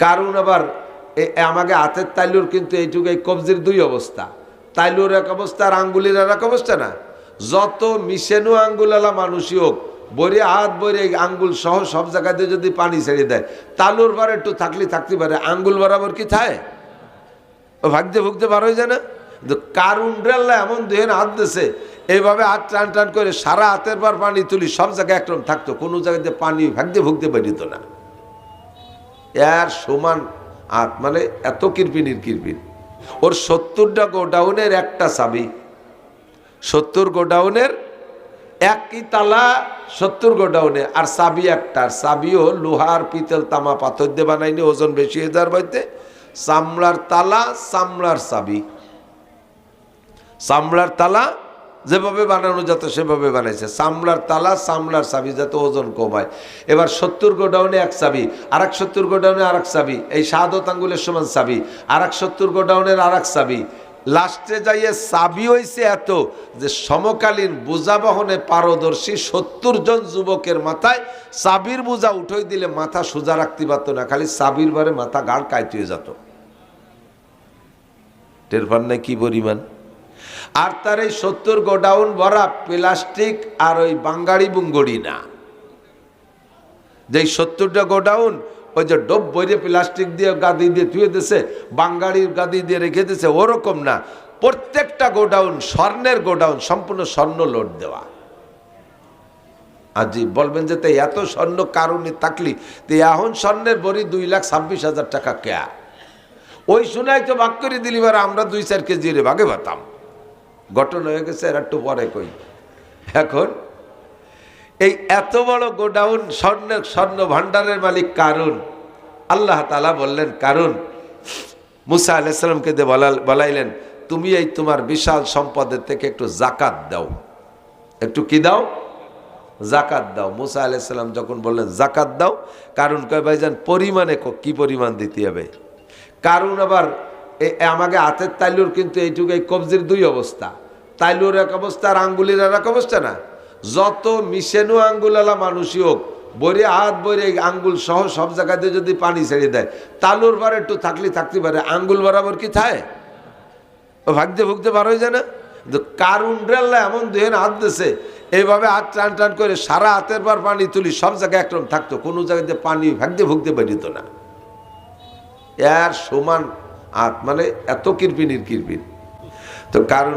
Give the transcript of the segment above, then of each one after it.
কারণ আবার আমাকে হাতের তাইলুর কিন্তু এইটুকু এই কবজির দুই অবস্থা, তাইলুর এক অবস্থা আর আঙ্গুলির আর এক অবস্থা না। যত মিশেনু আঙ্গুলালা মানুষই হোক, বরে হাত বরে আঙ্গুল সহ সব জায়গাতে যদি পানি ছেড়ে দেয়, তালুর বার একটু থাকতে পারে, আঙ্গুল বরাবর কি থাকে? ও ভাগতে ভুগতে বার হয়ে যায় না? কিন্তু কারুন রেল্লা এমন দুহেন হাত দিয়েছে, এইভাবে হাত টান টান করে সারা হাতের বার পানি তুলি, সব জায়গায় একরকম থাকতো, কোনো জায়গাতে পানি ভাগতে ভুগতে বেরিত না। এর সমান হাত, মানে এত কিরপিনির কিরপিন। ওর 70টা গোডাউনের একটা চাবি, 70 গোডাউনের একই তালা, 70 গোডাউনে, আর চাবি একটা। আর চাবিও লোহার পিতল তামা পাথর দিয়ে বানাইনি, ওজন বেশি হয়ে যাওয়ার বইতে চামড়ার তালা, চামড়ার চাবি। চামড়ার তালা যেভাবে বানানো যেত সেভাবে বানাইছে, চামড়ার তালা চামড়ার চাবি, যাতে ওজন কমায়। এবার 70 গোডাউনে এক চাবি, আর এক 70 গোডাউনে আর এক চাবি, এই শাহাদত আঙ্গুলের সমান চাবি, আর এক 70 গোডাউনের আর এক চাবি। লাস্টে যাইয়ে চাবি হয়েছে এত যে সমকালীন বোঝা বহনে পারদর্শী 70 জন যুবকের মাথায় চাবির বোঝা উঠে দিলে মাথা সোজা রাখতে পারত না, খালি চাবির বারে মাথা গাড় কাইতে হয়ে যেত। টের পান নাই কি পরিমাণ? আর তার এই 70 গোডাউন ভরা প্লাস্টিক আর ওই বাঙ্গাড়ি বুঙ্গড়ি না, যে 70টা গোডাউন ওই যে ডব বইরে প্লাস্টিক দিয়ে গাদি দিয়ে ধুয়ে দিয়েছে, বাঙ্গাড়ির গাদি দিয়ে রেখে দিয়েছে, ওরকম না। প্রত্যেকটা গোডাউন স্বর্ণের গোডাউন, সম্পূর্ণ স্বর্ণ লোড দেওয়া। আজি বলবেন যে তাই এত স্বর্ণ কারণে থাকলি তো এখন স্বর্ণের বড়ি 2,26,000 টাকা কেয়া? ওই শুনাই তো ভাগ করে দিলি, বার আমরা 2-4 কেজি রে ভাগে পাতাম। ঘটনা হয়ে গেছে, এর একটু পরে কই। এখন এই এত বড় গোডাউন স্বর্ণ ভান্ডারের মালিক কারুন। আল্লাহ তাআলা বললেন, কারুন মুসা আলাইহিস সালামকে দিয়ে বলাইলেন, তুমি এই তোমার বিশাল সম্পদের থেকে একটু যাকাত দাও। একটু কি দাও? যাকাত দাও। মুসা আলাইহিস সালাম যখন বললেন যাকাত দাও, কারুন কয় ভাইজান পরিমাণে কি পরিমাণ দিতে হবে? কারুন আবার আমাকে হাতের তাইলুর কিন্তু এইটুকু এই কবজির দুই অবস্থা, তাইলুর এক অবস্থা আর আঙ্গুলির আর এক অবস্থা না। যত মিশেনু আঙ্গুলালা মানুষই হোক, বরে হাত বরে আঙ্গুল সহ সব জায়গাতে যদি পানি ছেড়ে দেয়, তালুর বার একটু থাকতে পারে, আঙ্গুল বরাবর কি থাকে? ও ভাগতে ভুগতে বার হয়ে যায় না? কিন্তু কারুন রেল্লা এমন দুহেন হাত দিয়েছে, এইভাবে হাত টান টান করে সারা হাতের বার পানি তুলি, সব জায়গায় একরকম থাকতো, কোনো জায়গাতে পানি ভাগতে ভুগতে বেরিত না। এর সমান হাত, মানে এত কিরপিনির কিরপিন। তো কারণ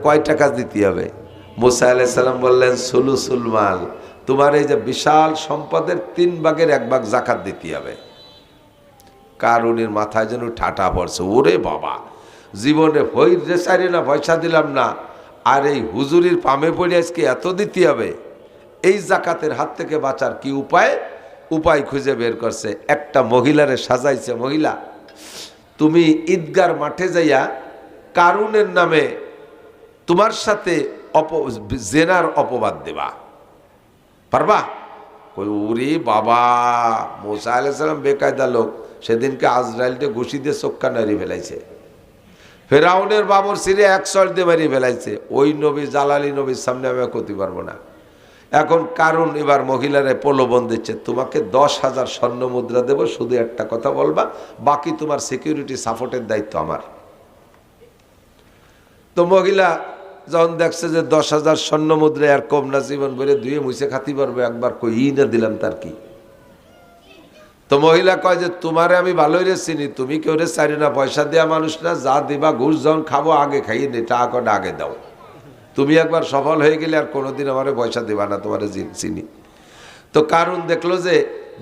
কয় টাকা দিতে হবে? মুসা আলাইহিস সালাম বললেন, সুলুসুল মাল, তোমার এই যে বিশাল সম্পদের 3 ভাগের 1 ভাগ যাকাত দিতে হবে। কারুনের মাথায় যেন ঠাটা পড়ছে, ওরে বাবা, জীবনে না পয়সা দিলাম না, আর এই হুজুরির পামে পড়ে আজকে এত দিতে হবে। এই যাকাতের হাত থেকে বাঁচার কি উপায় খুঁজে বের করছে। একটা মহিলারে সাজাইছে, মহিলা তুমি ঈদগার মাঠে যাইয়া কারুনের নামে তোমার সাথে জেনার অপবাদ দেবা, পারবা? ওরে বাবা, মুসা আলাইহিস সালাম বেকায়দা লোক, সেদিনকে আজরাইলকে ঘুষি দিয়ে চোখা নাড়িয়ে ফেলাইছে, ফেরাউনের বাবর সিরে 1 শট দিয়ে মারিয়ে ফেলাইছে। ওই নবী জালালি নবীর সামনে আমি করতে পারবো না। এখন কারণ এবার মহিলারে প্রলোভন দিচ্ছে, তোমাকে 10,000 স্বর্ণ মুদ্রা দেবো, শুধু একটা কথা বলবা, বাকি তোমার সিকিউরিটি সাপোর্টের দায়িত্ব আমার। তো মহিলা যখন দেখছে যে 10,000 স্বর্ণ মুদ্রা আর কম না, জীবন ভরে ধুয়ে মুছে খাতি পারবে, একবার কই না দিলাম তার কি। তো মহিলা কয় যে তোমারে আমি ভালোই রে চিনি, তুমি কেউ রে চারি না, পয়সা দেওয়া মানুষ না, যা দিবা ঘুষ যখন খাবো আগে খাইয়ে নে, টাকা কটা আগে দাও। তুমি একবার সফল হয়ে গেলে আর কোনোদিন আমারে পয়সা দেবা না, তোমার চিনি। তো কারণ দেখলো যে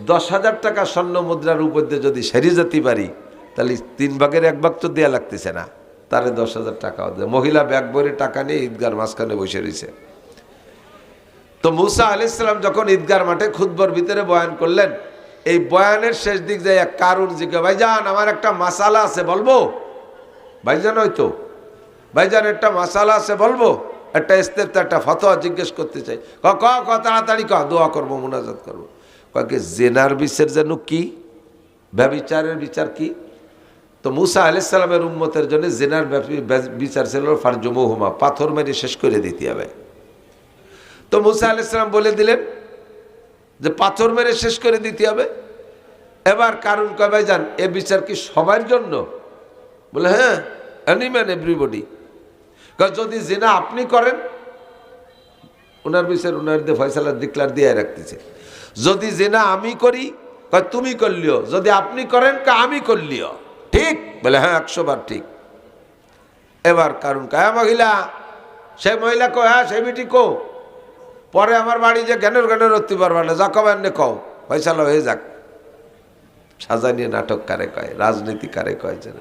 10,000 টাকা স্বর্ণ মুদ্রার উপর দিয়ে যদি সেরে যেতে পারি, তাহলে 3 ভাগের 1 ভাগ তো দেওয়া লাগতেছে না, তারে 10,000 টাকাও দেয়। মহিলা ব্যাগ ভরে টাকা নিয়ে ঈদগার মাঝখানে বসে রয়েছে। তো মুসা আলাইহিস সালাম যখন ঈদগার মাঠে খুতবার ভিতরে বয়ান করলেন, এই বয়ানের শেষ দিক যায় কারুন জিজ্ঞাসা, ভাইজান আমার একটা মাসালা আছে বলবো? ভাইজান হয়তো ভাইজান একটা মাসালা আছে বলবো, একটা ইস্তেফতা, একটা ফতোয়া জিজ্ঞেস করতে চাই। তাড়াতাড়ি দোয়া করবো, মুনাজাত করবো। কয়েকে জেনার বিচার যেন কি, ব্যভিচারের বিচার কি? তো মুসা আলাইহিস সালামের উম্মতের জন্য জেনার বিচার ছিল ফারজুমুহুমা, পাথর মেরে শেষ করে দিতে হবে। তো মুসা আলাইহিস সালাম বলে দিলেন যে পাথর মেরে শেষ করে দিতে হবে। এবার কারণ কয় ভাইজান এ বিচার কি সবার জন্য? বলে হ্যাঁ, এনি ম্যান এভরিবডি। যদি জিনা আপনি করেন, ওনার বিচার ওনার দিয়ে ফয়সালা ডিক্লার দিয়ে রাখতেছে। যদি জিনা আমি করি, কয় তুমি করলিও, যদি আপনি করেন কয় আমি করলিও, ঠিক? বলে হ্যাঁ 100 বার ঠিক। এবার কারণ কয় মহিলা, সে মহিলা কো হ্যাঁ সে বিটি কো, পরে আমার বাড়ি যে জ্ঞানের জ্ঞানের অতি পারবা না, যা কবেন নে কও, ফয়সালা হয়ে যাক। সাজা নিয়ে নাটক কারে কয়, রাজনীতি কারে কয় যেন।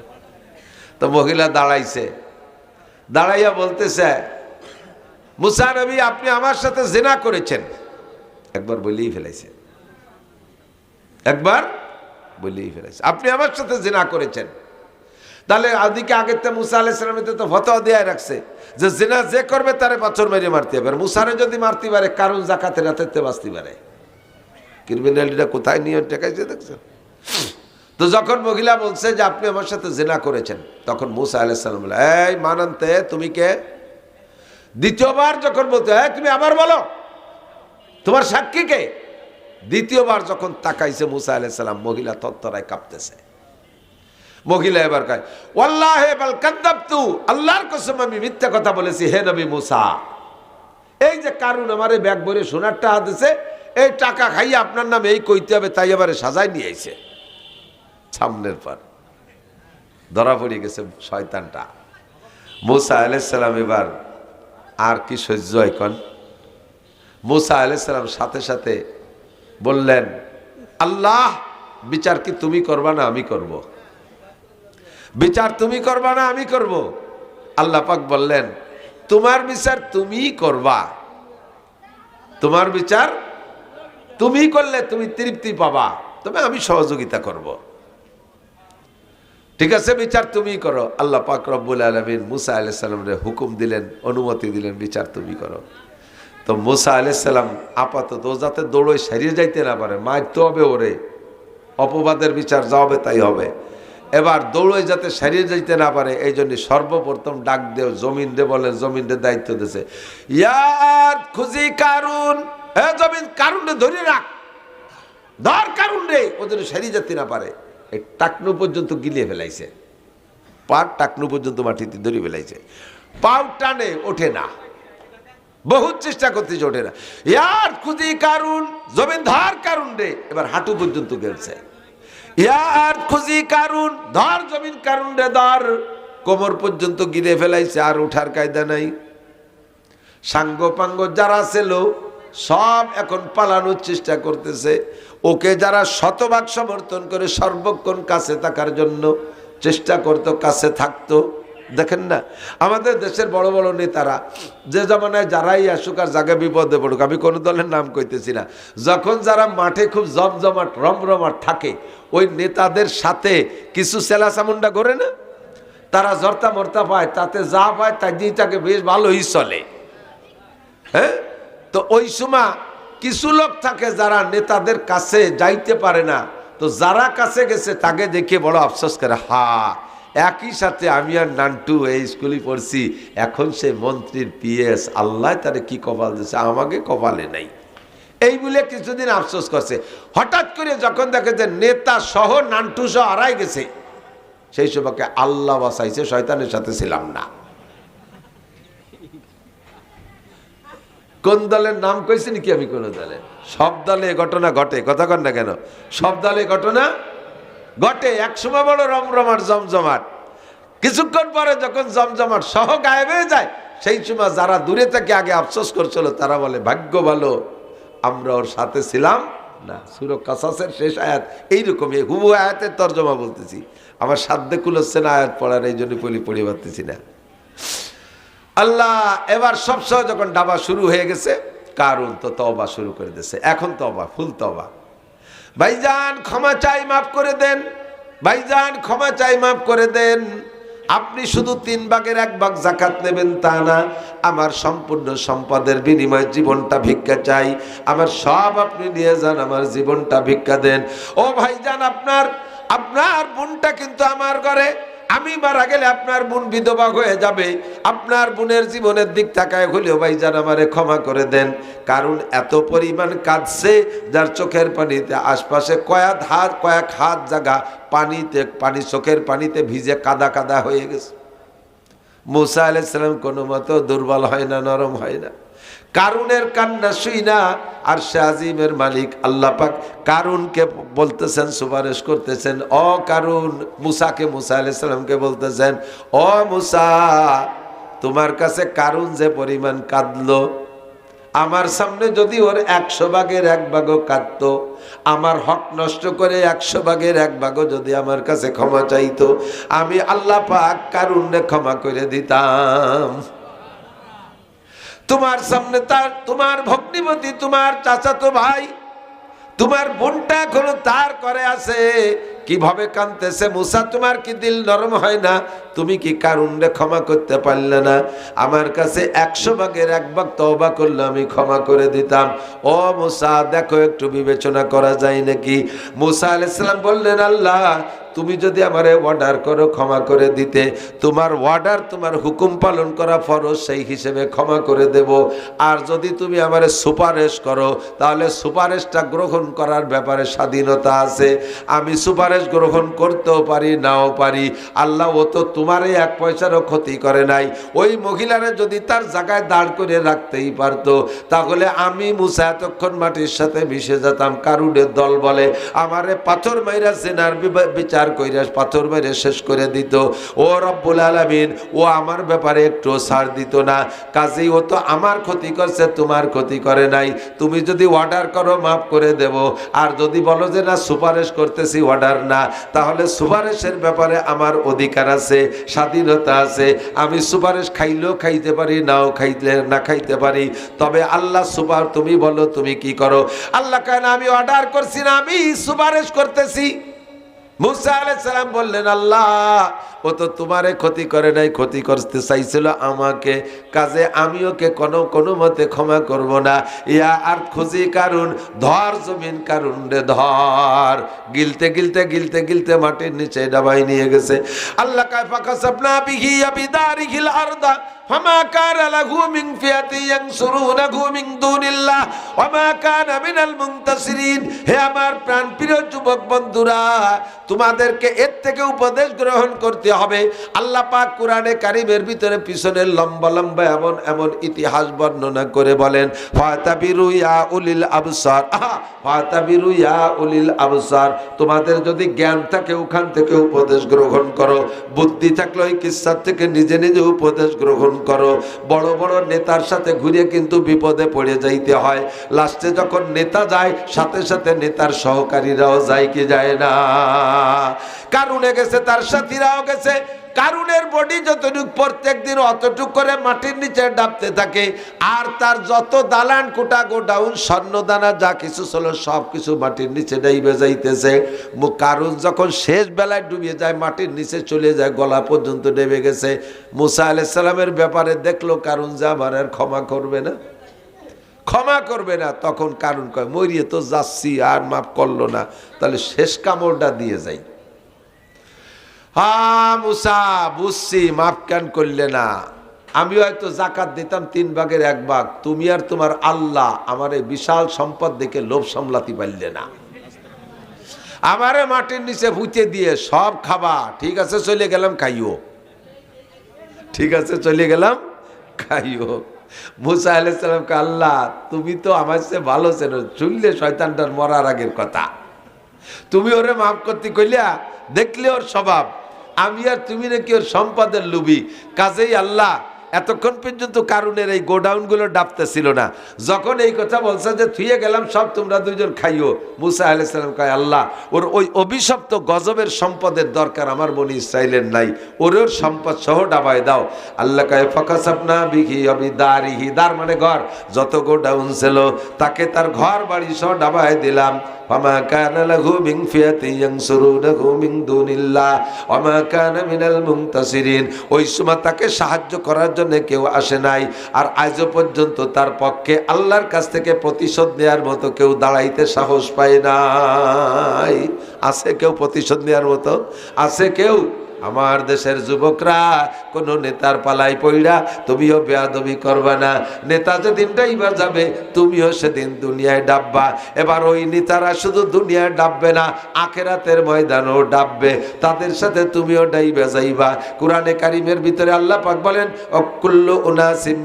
তো মহিলা দাঁড়াইছে, দাঁড়াইয়া বলতেছে মুসা নবী আপনি আমার সাথে জিনা করেছেন। একবার বলেই ফেলাইছে, একবার বলেই ফেলাইছে আপনি আমার সাথে জিনা করেছেন। তাহলে আদিকে আগের তো মুসা আলাইহিস সালামের তো ফতোয়া দিয়ে রাখছে যে জিনা যে করবে তারে পাথর মেরে মারতে হবে। মুসারে যদি মারতে পারে, কারণ জাকাতের রাতে বাঁচতে পারে। ক্রিমিনালিটা কোথায় নিয়ে টেকাইছে দেখছেন? তো যখন মহিলা বলছে যে আপনি আমার সাথে জিনা করেছেন, তখন মুসা আলাইহিস সালাম বলে এই মানান্তে তুমি কে? দ্বিতীয়বার যখন বলতে হয় তুমি আবার বলো তোমার সাক্ষী কে? দ্বিতীয়বার যখন তাকাইছে মুসা আলাইহিস সালাম, মহিলা তত্তরায় কাঁপতেছে। মহিলা এবার কয় ওয়াল্লাহি বাল কাযাবতু, আল্লাহর কসম আমি মিথ্যা কথা বলেছি হে নবী মুসা। এই যে কারণ আমারে ব্যাগ ভরে সোনার টাকা দিছে, এই টাকা খাইয়া আপনার নামে এই কইতে হবে, তাই এবারে সাজায় নিয়ে আইছে। সামনের পর ধরা পড়ে গেছে শয়তানটা। মুসা আলাইহিস সালাম এবার আর কি সহ্য এখন? মুসা আলাইহিস সালাম সাথে সাথে বললেন আল্লাহ বিচার কি তুমি করবা না আমি করব? বিচার তুমি করবা না আমি করব? আল্লাহ পাক বললেন তোমার বিচার তুমিই করবা, তোমার বিচার তুমি করলে তুমি তৃপ্তি পাবা, তবে আমি সহযোগিতা করব। ঠিক আছে, বিচার তুমি করো। আল্লাহ পাক রব্বুল আলামিন মুসা আলাইহিস সালামের হুকুম দিলেন, অনুমতি দিলেন বিচার তুমি করো। তো মুসা আলাইহিস সালাম আপাতত যাতে দৌড়ে সারিয়ে যাইতে না পারে, মারতে হবে ওরে, অপবাদের বিচার যা হবে তাই হবে। এবার দৌড়ে যাতে সারিয়ে যাইতে না পারে, এই জন্য সর্বপ্রথম ডাক দেও জমিন দে, বলেন জমিন দে দায়িত্ব দিয়েছে ইয়ার খুঁজি কারুন, হে জমিন কারুন ধরে রাখ, ধর কারুন রে, ওদের সারিয়ে যেতে না পারে। এই টাকনু পর্যন্ত গিলিয়ে ফেলাইছে, পার টাকনু পর্যন্ত মাটিতে ধরে ফেলাইছে, পাও টানে ওঠে না, বহুত চেষ্টা করতেছে ওঠে না। ইয়ার খুঁজি কারুন, জমিন ধর কারুন রে, এবার হাঁটু পর্যন্ত গেছে। ইয়ার খুঁজি কারুন, ধর জমিন কারুন রে ধর, কোমর পর্যন্ত গিলে ফেলাইছে, আর উঠার কায়দা নাই। সাঙ্গ পাঙ্গ যারা ছিল সব এখন পালানোর চেষ্টা করতেছে। ওকে যারা শতভাগ সমর্থন করে সর্বক্ষণ কাছে থাকার জন্য চেষ্টা করতো, কাছে থাকতো। দেখেন না আমাদের দেশের বড় বড় নেতারা, যে জমানায় যারাই আসুক আর জায়গা বিপদে পড়ুক, আমি কোনো দলের নাম কইতেছি না, যখন যারা মাঠে খুব জমজমাট রমরমাট থাকে, ওই নেতাদের সাথে কিছু সেলা চামুন্ডা করে না, তারা জর্তা মর্তা পায়, তাতে যা পায় তাই দিয়ে তাকে বেশ ভালোই চলে। হ্যাঁ, তো ওই সময় কিছু লোক থাকে যারা নেতাদের কাছে যাইতে পারে না, তো যারা কাছে গেছে তাকে দেখে বড় আফসোস করে, হা একই সাথে আমি আর নান্টু এই স্কুলে পড়ছি, এখন সে মন্ত্রীর পিএস, আল্লাহ তারে কি কপাল দিয়েছে, আমাকে কপালে নাই। এই বলে কিছুদিন আফসোস করছে। হঠাৎ করে যখন দেখে যে নেতা সহ নান্টু সহ হারাই গেছে, সেই সময়কে আল্লাহ বাঁচাইছে, শয়তানের সাথে ছিলাম না। কোন দলের নাম কইছি নাকি আমি? কোন দলে? সব দলে ঘটনা ঘটে, কথা কন না কেন? সব দলে ঘটনা ঘটে। একসময় বড় রমরমার জমজমাট, কিছুক্ষণ পরে যখন জমজমাট সহ গায়েব হয়ে যায়, সেই সময় যারা দূরে থেকে আগে আফসোস করছিল তারা বলে ভাগ্য ভালো আমরা ওর সাথে ছিলাম না। সূরা কাসাসের শেষ আয়াত এইরকমই, হুবহু আয়াতের তর্জমা বলতেছি, আমার সাধ্যে কুলোচ্ছে না আয়াত পড়ার, এই জন্য পড়ে পারতেছি না। আল্লাহ এবার সবসময় যখন ডাবা শুরু হয়ে গেছে, কারণ তো তওবা শুরু করে দিয়েছে। এখন তওবা, ফুল তওবা। ভাইজান ক্ষমা চাই, মাফ করে দেন, ভাইজান ক্ষমা চাই, মাফ করে দেন। আপনি শুধু 3 ভাগের 1 ভাগ যাকাত নেবেন তা না, আমার সম্পূর্ণ সম্পদের বিনিময়ে জীবনটা ভিক্ষা চাই, আমার সব আপনি নিয়ে যান, আমার জীবনটা ভিক্ষা দেন। ও ভাইজান আপনার বোনটা কিন্তু আমার ঘরে, আমি মারা গেলে আপনার বোন বিধবা হয়ে যাবে, আপনার বোনের জীবনের দিক তাকায় হলেও ভাইজান আমারে ক্ষমা করে দেন। কারণ এত পরিমাণ কাঁদছে, যার চোখের পানিতে আশপাশে কয়েক হাত জায়গা পানি চোখের পানিতে ভিজে কাদা কাদা হয়ে গেছে। মুসা আলাইহিস সালাম কোনো মতো দুর্বল হয় না, নরম হয় না। কারুনের কান্না শুই না, আর আজিমের মালিক আল্লাহ পাক কারুনকে বলতেছেন, সুপারিশ করতেছেন, ও কারুন, মুসা আলাইহিস সালামকে বলতেছেন, ও মুসা, তোমার কাছে কারুন যে পরিমাণ কাঁদলো, আমার সামনে যদি ওর 100 ভাগের 1 ভাগও কাঁদতো, আমার হক নষ্ট করে 100 ভাগের 1 ভাগও যদি আমার কাছে ক্ষমা চাইতো, আমি আল্লাহ পাক কারুনকে ক্ষমা করে দিতাম। তোমার সামনে তোমার ভগ্নিপতি, তোমার চাচাতো ভাই, তোমার বোনটা এখনো তার করে আছে, কিভাবে কাঁদতেছে। মুসা, তোমার কি দিল নরম হয় না? তুমি কি কারুনরে ক্ষমা করতে পারলে না? আমার কাছে 100 ভাগের 1 ভাগ তওবা করলে আমি ক্ষমা করে দিতাম। ও মুসা, দেখো একটু বিবেচনা করা যায় নাকি? মুসা আলাইহিস সালাম বললেন, আল্লাহ, তুমি যদি আমারে অর্ডার করো ক্ষমা করে দিতে, তোমার অর্ডার, তোমার হুকুম পালন করা ফরজ, সেই হিসেবে ক্ষমা করে দেব। আর যদি তুমি আমারে সুপারিশ করো, তাহলে সুপারিশটা গ্রহণ করার ব্যাপারে স্বাধীনতা আছে। আমি সুপারিশ গ্রহণ করতেও পারি, নাও পারি। আল্লাহ ও তো তোমারে 1 পয়সারও ক্ষতি করে নাই। ওই মহিলারে যদি তার জায়গায় দাঁড় করে রাখতেই পারতো, তাহলে আমি মুসা এতক্ষণ মাটির সাথে মিশে যেতাম। কারুনের দল বলে আমারে পাথর মাইরা জেনার বিচার কইরা পাথর মেরে শেষ করে দিত। ও রব্বুল আলামিন, ও আমার ব্যাপারে একটু ছাড় দিত না। কাজেই ও তো আমার ক্ষতি করছে, তোমার ক্ষতি করে নাই। তুমি যদি অর্ডার করো মাফ করে দেব, আর যদি বলো যে না সুপারিশ করতেছি, অর্ডার না, তাহলে সুপারিশের ব্যাপারে আমার অধিকার আছে, স্বাধীনতা আছে। আমি সুপারিশ খাইলেও খাইতে পারি, নাও খাইতে পারি। তবে আল্লাহ তুমি বলো তুমি কি করো? আল্লাহ কেন, আমি অর্ডার করছি না, আমি সুপারিশ করতেছি। মুসা আলাইহিস সালাম বললেন, আল্লাহ, ও তো তোমারে ক্ষতি করে নাই, ক্ষতি করতে চাইছিল আমাকে। কাজে আমি ওকে কোনো মতে ক্ষমা করব না। ইয়া আর খুঁজি কারুন, ধর জমিন কারুন রে ধর। গিলতে মাটির নিচে ডাবাই নিয়ে গেছে। আল্লাহ কায়ফা কাসাবনা বিহি আবিদারিহিল আরদা ফামা কানা লাহু মিন ফিয়াতি ইয়ানসুরুনাহু মিন দুনিল্লাহ ওয়া মা কানা মিনাল মুনতাসিরিন। হে আমার প্রাণপ্রিয় যুবক বন্ধুরা, তোমাদেরকে এর থেকে উপদেশ গ্রহণ করতে হবে। আল্লাহ পাক কোরআনে কারীমের ভিতরে পিছনে লম্বা লম্বা এমন ইতিহাস বর্ণনা করে বলেন, ফাতাবিরু ইয়া উলিল আবসার, ফাতাবিরু ইয়া উলিল আবসার। তোমাদের যদি জ্ঞান থাকে ওখান থেকে উপদেশ গ্রহণ করো, বুদ্ধি থাকলে ওই কিসসা থেকে নিজে নিজে উপদেশ গ্রহণ করো। বড় বড় নেতার সাথে ঘুরে কিন্তু বিপদে পড়ে যাইতে হয়। লাস্টে যখন নেতা যায়, সাথে সাথে নেতার সহকারীরাও যায় কি যায় না? কারুনে গেছে, তার সাথীরাও গেছে। কারুনের বডি যতটুক প্রত্যেক দিন অতটুক করে মাটির নিচে ডাবতে থাকে, আর তার যত দালান কোটা গোডাউন স্বর্ণদানা যা কিছু ছিল সব কিছু মাটির নিচে ডাইবে যাইতেছে। কারুন যখন শেষ বেলায় ডুবিয়ে যায়, মাটির নিচে চলে যায়, গলা পর্যন্ত নেমে গেছে। মুসা আলাইহিস সালামের ব্যাপারে দেখলো কারুন যে আমার আর ক্ষমা করবে না। তখন কারুন কয়, মরিয়ে তো যাচ্ছি, আর মাফ করলো না, তাহলে শেষ কামড়টা দিয়ে যাই। মুসা, বুঝছি, মাফ কেন করলে না? আমি হয়তো জাকাত দিতাম 3 ভাগের 1 ভাগ, তুমি আর তোমার আল্লাহ আমার এই বিশাল সম্পদ দেখে লোভ সামলাতে পারলে না। আমারে মাটির নিচে ভুতে দিয়ে সব খাবা, ঠিক আছে চলে গেলাম খাইও। মুসা আলাইহিস সালামকে, আল্লাহ, তুমি তো আমার চেয়ে ভালো চেনো, শুনলে শয়তানটার মরার আগের কথা, তুমি ওরে মাফ করতে কইলা, দেখলে ওর স্বভাব, আমি আর তুমি নাকি ওর সম্পদের লোভী। কাজেই আল্লাহ এতক্ষণ পর্যন্ত কারুনের এই গোডাউনগুলো ডাবতেছিল না। যখন এই কথা বলছে যে থুয়ে গেলাম সব, তোমরা দুইজন খাইও, মুসা আলাইহিস সালাম কয়, আল্লাহ, ওর ওই অভিশপ্ত গজবের সম্পদের দরকার আমার বনি ইসরাইলের নাই, ওর সম্পদ সহ ডাবায় দাও। আল্লাহ কয়, ফাকাসাবনা বিহি আবিদারিহি, দার মানে ঘর, যত গোডাউন ছিল তাকে তার ঘর বাড়ি সহ ডাবায় দিলাম। ফামা কানা লাহু মিন ফিয়াতি ইয়ানসুরুনাহু মিন দুনিল্লাহ ওয়া মা কানা মিনাল মুনতাসিরিন। ওই সময় তাকে সাহায্য করার জন্য কেউ আসে নাই, আর আজও পর্যন্ত তার পক্ষে আল্লাহর কাছ থেকে প্রতিশোধ নেওয়ার মতো কেউ দাঁড়াইতে সাহস পায় নাই। আছে কেউ প্রতিশোধ নেওয়ার মতো? আছে কেউ? আমার দেশের যুবকরা কোন নেতার পালাই পইড়া তুমিও বেয়াদবি করবা না। নেতা যেদিন ডাইবা যাবে তুমিও সেদিন দুনিয়ায় ডাববা। এবার ওই নেতারা শুধু দুনিয়ায় ডাববে না, আখেরাতের ময়দানও ডাববে, তাদের সাথে তুমিও ডাইবা যাইবা। কোরআনে কারিমের ভিতরে আল্লাহ পাক বলেন কুল্লু উনাসিন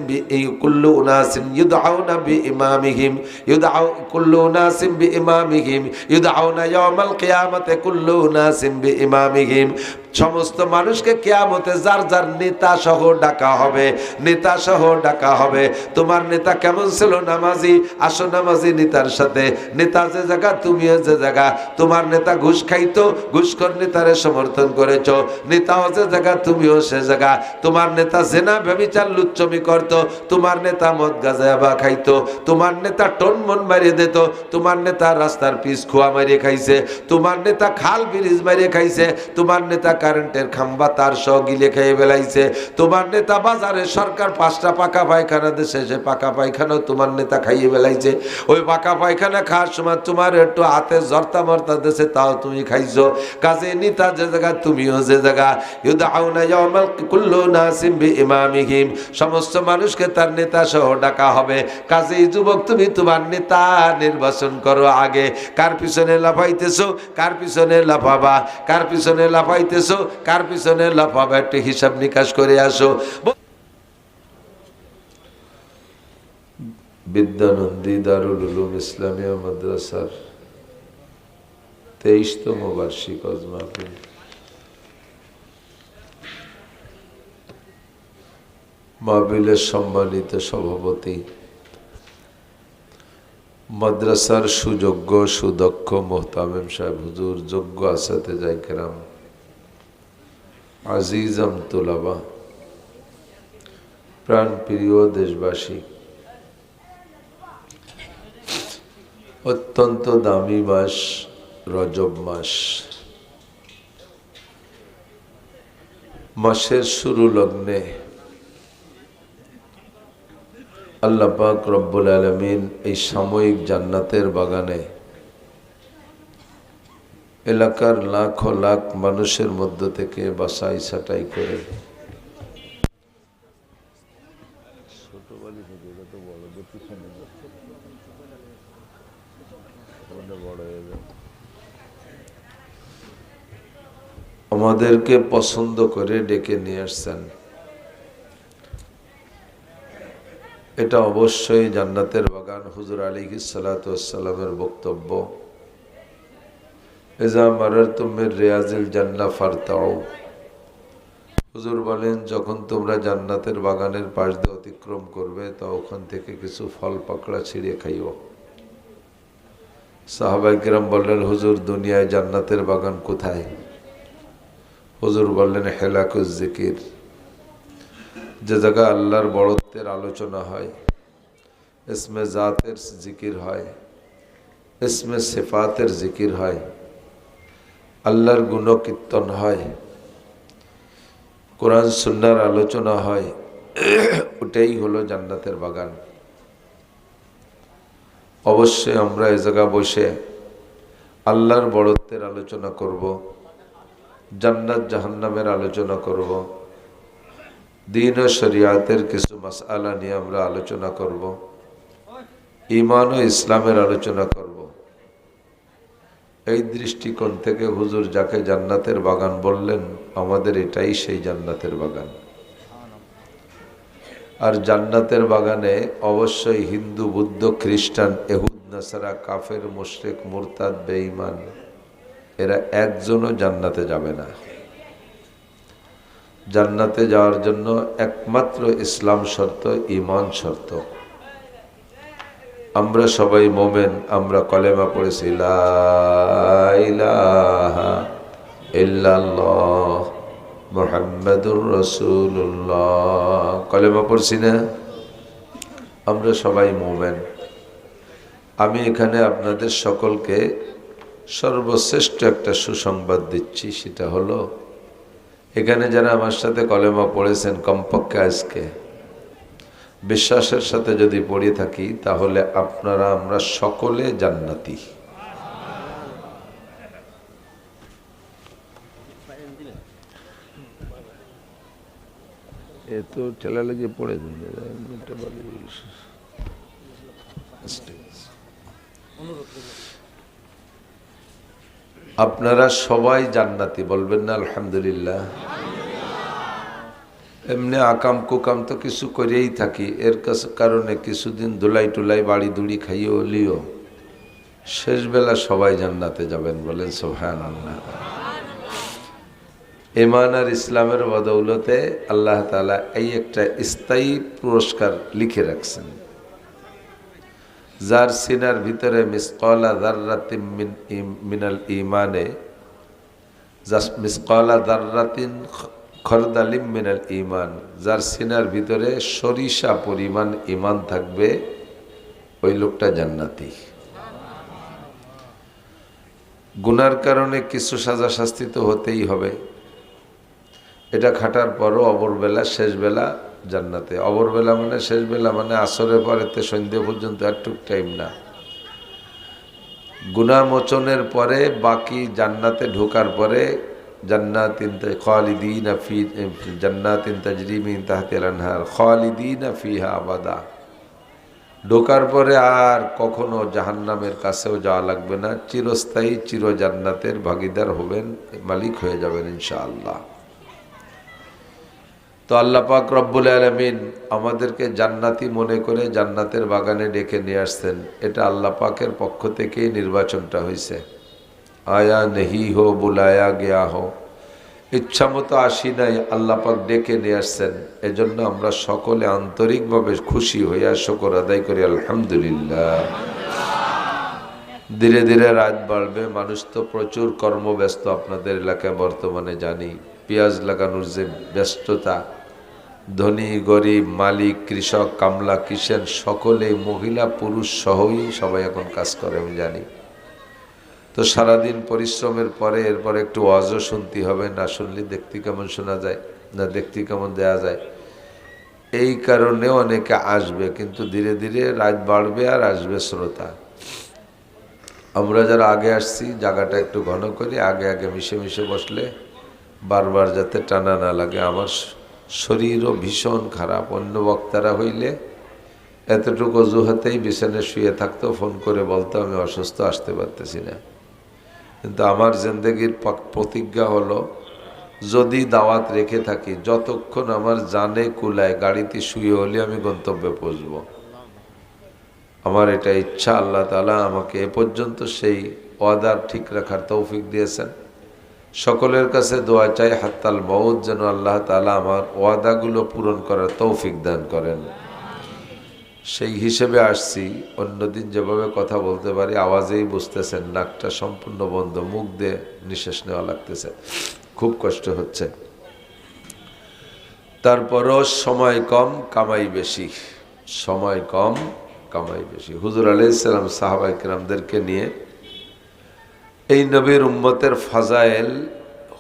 ইউদআউনা বিইমামিহিম কুল্লু উনাসিন বিইমামিহিম ইউদআউনা ইয়াওমাল কিয়ামাতি কুল্লু উনাসিন বিইমামিহিম। সমস্ত মানুষকে কিয়ামতে যার যার নেতা সহ ডাকা হবে, নেতা সহ ডাকা হবে। তোমার নেতা কেমন ছিল? নামাজি, আসো নামাজি নেতার সাথে। নেতা যে জায়গা তুমিও যে জায়গা। তোমার নেতা ঘুষ খাইতো, ঘুষখোর নেতারে সমর্থন করেছো। নেতাও যে জায়গা তুমিও সে জায়গা। তোমার নেতা জেনা ব্যভিচার লুচ্চমি করতো, তোমার নেতা মদ গাঁজা খাইতো। তোমার নেতা টনমন মারিয়ে দিত, তোমার নেতা রাস্তার পিচ খোয়া মারিয়ে খাইছে। তোমার নেতা খাল ব্রিজ মারিয়ে খাইছে। তোমার নেতা কারেন্টের খাম্বা তার সহ গিলে খেয়ে বেলাইছে। তোমার নেতা বাজারে সরকার 5টা পাকা পায়খানা দেশে, সে পাকা পায়খানাও তোমার নেতা খাইয়ে বেলাইছে। ওই পাকা পায়খানা খাওয়ার সময় তোমার একটু হাতে জর্তা মর্তা দেশে, তাও তুমি খাইছো। কাজে নেতা যে জায়গা তুমিও যে জায়গা। ইউদআউনা ইয়াওমাল কুল্লু নাসিম বিইমামিহিম, সমস্ত মানুষকে তার নেতা সহ ডাকা হবে। কাজে যুবক তুমি তোমার নেতা নির্বাচন করো আগে। কার পিছনে লাফাইতেছো? কার পিছনে লাফাবা? কার পিছনে লাফাইতেছো? কার পিছনে লাফাবা? একটু হিসাব নিকাশ করে আসো। বিদ্যানন্দী দারুল উলুম ইসলামিয়া মাদ্রাসার 23তম বার্ষিক ওয়াজ মাহফিল। মাহফিলের সম্মানিত সভাপতি, মাদ্রাসার সুযোগ্য সুদক্ষ মোহতামিম সাহেব হুজুর, যোগ্য আসাতেজা কেরাম, আজিজম তুলাবা, প্রাণ প্রিয় দেশবাসী, অত্যন্ত দামি মাস রজব মাস। মাসের শুরু লগ্নে আল্লাহ পাক রব্বুল আলামিন এই সাময়িক জান্নাতের বাগানে এলাকার লাখ লাখ মানুষের মধ্য থেকে বাছাই ছাঁটাই করে আমাদেরকে পছন্দ করে ডেকে নিয়ে আসছেন। এটা অবশ্যই জান্নাতের বাগান। হুজুর আলাইহিস সালাতু ওয়াস সালামের বক্তব্য, ইজা মারারতুম মির রিয়াজিল জান্নাহ ফারতাউ। হুজুর বলেন, যখন তোমরা জান্নাতের বাগানের পাশ দিয়ে অতিক্রম করবে তা ওখান থেকে কিছু ফল পাকড়া ছিঁড়ে খাইও। সাহাবায়ে কেরাম বললেন, হুজুর দুনিয়ায় জান্নাতের বাগান কোথায়? হুজুর বললেন, হেলাকুজ জিকির, যে জায়গা আল্লাহর বড়ত্বের আলোচনা হয়, ইসমে জাতের জিকির হয়, ইসমে সিফাতের জিকির হয়, আল্লাহর গুণকীর্তন হয়, কোরআন সুন্নাহর আলোচনা হয়, ওটাই হলো জান্নাতের বাগান। অবশ্যই আমরা এ জায়গা বসে আল্লাহর বড়ত্বের আলোচনা করব, জান্নাত জাহান্নামের আলোচনা করব, দ্বীন ও শরিয়াতের কিছু মাসআলা নিয়ে আমরা আলোচনা করব, ঈমান ও ইসলামের আলোচনা করব। এই দৃষ্টিকোণ থেকে হুজুর যাকে জান্নাতের বাগান বললেন, আমাদের এটাই সেই জান্নাতের বাগান। আর জান্নাতের বাগানে অবশ্যই হিন্দু, বুদ্ধ, খ্রিস্টান, ইহুদ, নাসারা, কাফের, মুশরিক, মুরতাদ, বেঈমান এরা একজনও জান্নাতে যাবে না। জান্নাতে যাওয়ার জন্য একমাত্র ইসলাম শর্ত, ঈমান শর্ত। আমরা সবাই মোমেন, আমরা কলেমা পড়েছি লা ইলাহা ইল্লাল্লাহ মুহাম্মাদুর রাসূলুল্লাহ, কলেমা পড়ছি না? আমরা সবাই মোমেন। আমি এখানে আপনাদের সকলকে সর্বশ্রেষ্ঠ একটা সুসংবাদ দিচ্ছি, সেটা হলো এখানে যারা আমার সাথে কলেমা পড়েছেন, কমপক্ষে আজকে বিশ্বাসের সাথে যদি পড়ে থাকি, তাহলে আপনারা আমরা সকলে জান্নাতি। এ তো ঠেলা লেগে পড়ে আপনারা সবাই জান্নাতি বলবেন না আলহামদুলিল্লাহ। এমনি আকাম কুকাম তো কিছু করেই থাকি, এর কারণে কিছুদিন ধুলাই টুলাই বাড়ি দুড়ি খাইও লিও, শেষ বেলা সবাই জান্নাতে যাবেন বলেন সুবহানাল্লাহ। ঈমান আর ইসলামের বদৌলতে আল্লাহ তাআলা এই একটা স্থায়ী পুরস্কার লিখে রাখছেন। যার সিনার ভিতরে মিসকালা যাররাতিন মিনাল ঈমানে, মিসকালা যাররাতিন খরদালিম মিনাল ঈমান, যার সিনার ভিতরে সরিষা পরিমাণ ঈমান থাকবে ওই লোকটা জান্নাতি। গুনার কারণে কিছু সাজা শাস্তি তো হতেই হবে, এটা খাটার পরও অবরবেলা শেষ বেলা জান্নাতে। অবরবেলা মানে শেষ বেলা মানে আসরের পরেতে সন্ধ্যে পর্যন্ত একটু টাইম না, গুনাহ মোচনের পরে বাকি জান্নাতে ঢোকার পরে জান্নাতিন খালিদিনা ফি জান্নাতিন তাজরি মিন তাহতিল আনহার খালিদিনা ফিহা আবাদা। ঢোকার পরে আর কখনো জাহান্নামের কাছেও যাওয়া লাগবে না, চিরস্থায়ী চির জান্নাতের ভাগীদার হবেন, মালিক হয়ে যাবেন ইনশাআল্লাহ। তো আল্লাহ পাক রব্বুল আলামিন আমাদেরকে জান্নাতি মনে করে জান্নাতের বাগানে ডেকে নিয়ে আসছেন। এটা আল্লাহ পাকের পক্ষ থেকেই নির্বাচনটা হয়েছে। আয়া নেহি হো বুলায়া গেয়া হো, ইচ্ছা মতো আসি নাই, আল্লাহ পাক ডেকে নিয়ে আসছেন। এজন্য আমরা সকলে আন্তরিকভাবে খুশি হইয়া শুকর আদায় করি আলহামদুলিল্লাহ। ধীরে ধীরে রাত বাড়বে, মানুষ তো প্রচুর কর্মব্যস্ত আপনাদের এলাকায় বর্তমানে জানি। পেঁয়াজ লাগানোর যে ব্যস্ততা, ধনী গরিব মালিক কৃষক কামলা কিষেন সকলেই, মহিলা পুরুষ সহই সবাই এখন কাজ করে আমি জানি। তো সারাদিন পরিশ্রমের পরে এরপর একটু ওয়াজও শুনতে হবে, না শুনলে দেখতে কেমন শোনা যায়, না দেখতে কেমন দেয়া যায়। এই কারণে অনেকে আসবে, কিন্তু ধীরে ধীরে রাত বাড়বে আর আসবে শ্রোতা। আমরা যারা আগে আসছি জায়গাটা একটু ঘন করি, আগে আগে মিশে মিশে বসলে বারবার যাতে টানা না লাগে। আমার শরীরও ভীষণ খারাপ, অন্য বক্তারা হইলে এতটুকু অজুহাতেই বিছানায় শুয়ে থাকতো, ফোন করে বলতো আমি অসুস্থ, আসতে পারতেছি না। কিন্তু আমার জিন্দেগির প্রতিজ্ঞা হলো, যদি দাওয়াত রেখে থাকি, যতক্ষণ আমার জানে কুলায় গাড়িতে শুয়ে হলে আমি গন্তব্যে পৌঁছব। আমার এটা ইচ্ছা। আল্লাহ তাআলা আমাকে এ পর্যন্ত সেই ওয়াদার ঠিক রাখার তৌফিক দিয়েছেন। সকলের কাছে দোয়া চাই হাত্তাল মউত যেন আল্লাহ তাআলা আমার ওয়াদাগুলো পূরণ করার তৌফিক দান করেন। সেই হিসেবে আসছি। অন্যদিন যেভাবে কথা বলতে পারি আওয়াজেই বুঝতেছেন নাকটা সম্পূর্ণ বন্ধ, মুখ দিয়ে নিঃশ্বাস নেওয়া লাগতেছে, খুব কষ্ট হচ্ছে। তারপরও সময় কম কামাই বেশি, সময় কম কামাই বেশি। হুজুর আলাইহিস সালাম সাহাবায়ে কেরামদেরকে নিয়ে এই নবীর উম্মতের ফাজাইল,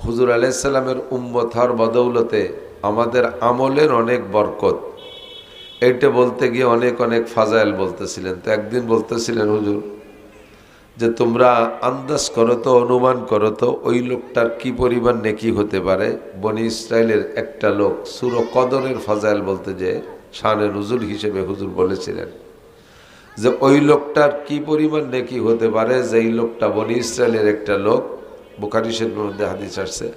হুজুর আলাইহিস সালামের উম্মত হওয়ার বদৌলতে আমাদের আমলের অনেক বরকত, এইটা বলতে গিয়ে অনেক অনেক ফাজাইল বলতেছিলেন। তো একদিন বলতেছিলেন হুজুর যে তোমরা আন্দাজ করো তো, অনুমান করো তো ওই লোকটার কি পরিমাণ নেকি হতে পারে। বনি ইসরাইলের একটা লোক সূরা কদরের ফাজাইল বলতে যে শানে নুজুল হিসেবে হুজুর বলেছিলেন যে ওই লোকটার কি পরিমাণ নেকি হতে পারে, যে এই লোকটা বনি ইসরাইলের একটা লোক, বুখারী শরীফের মধ্যে হাদিস আসছে,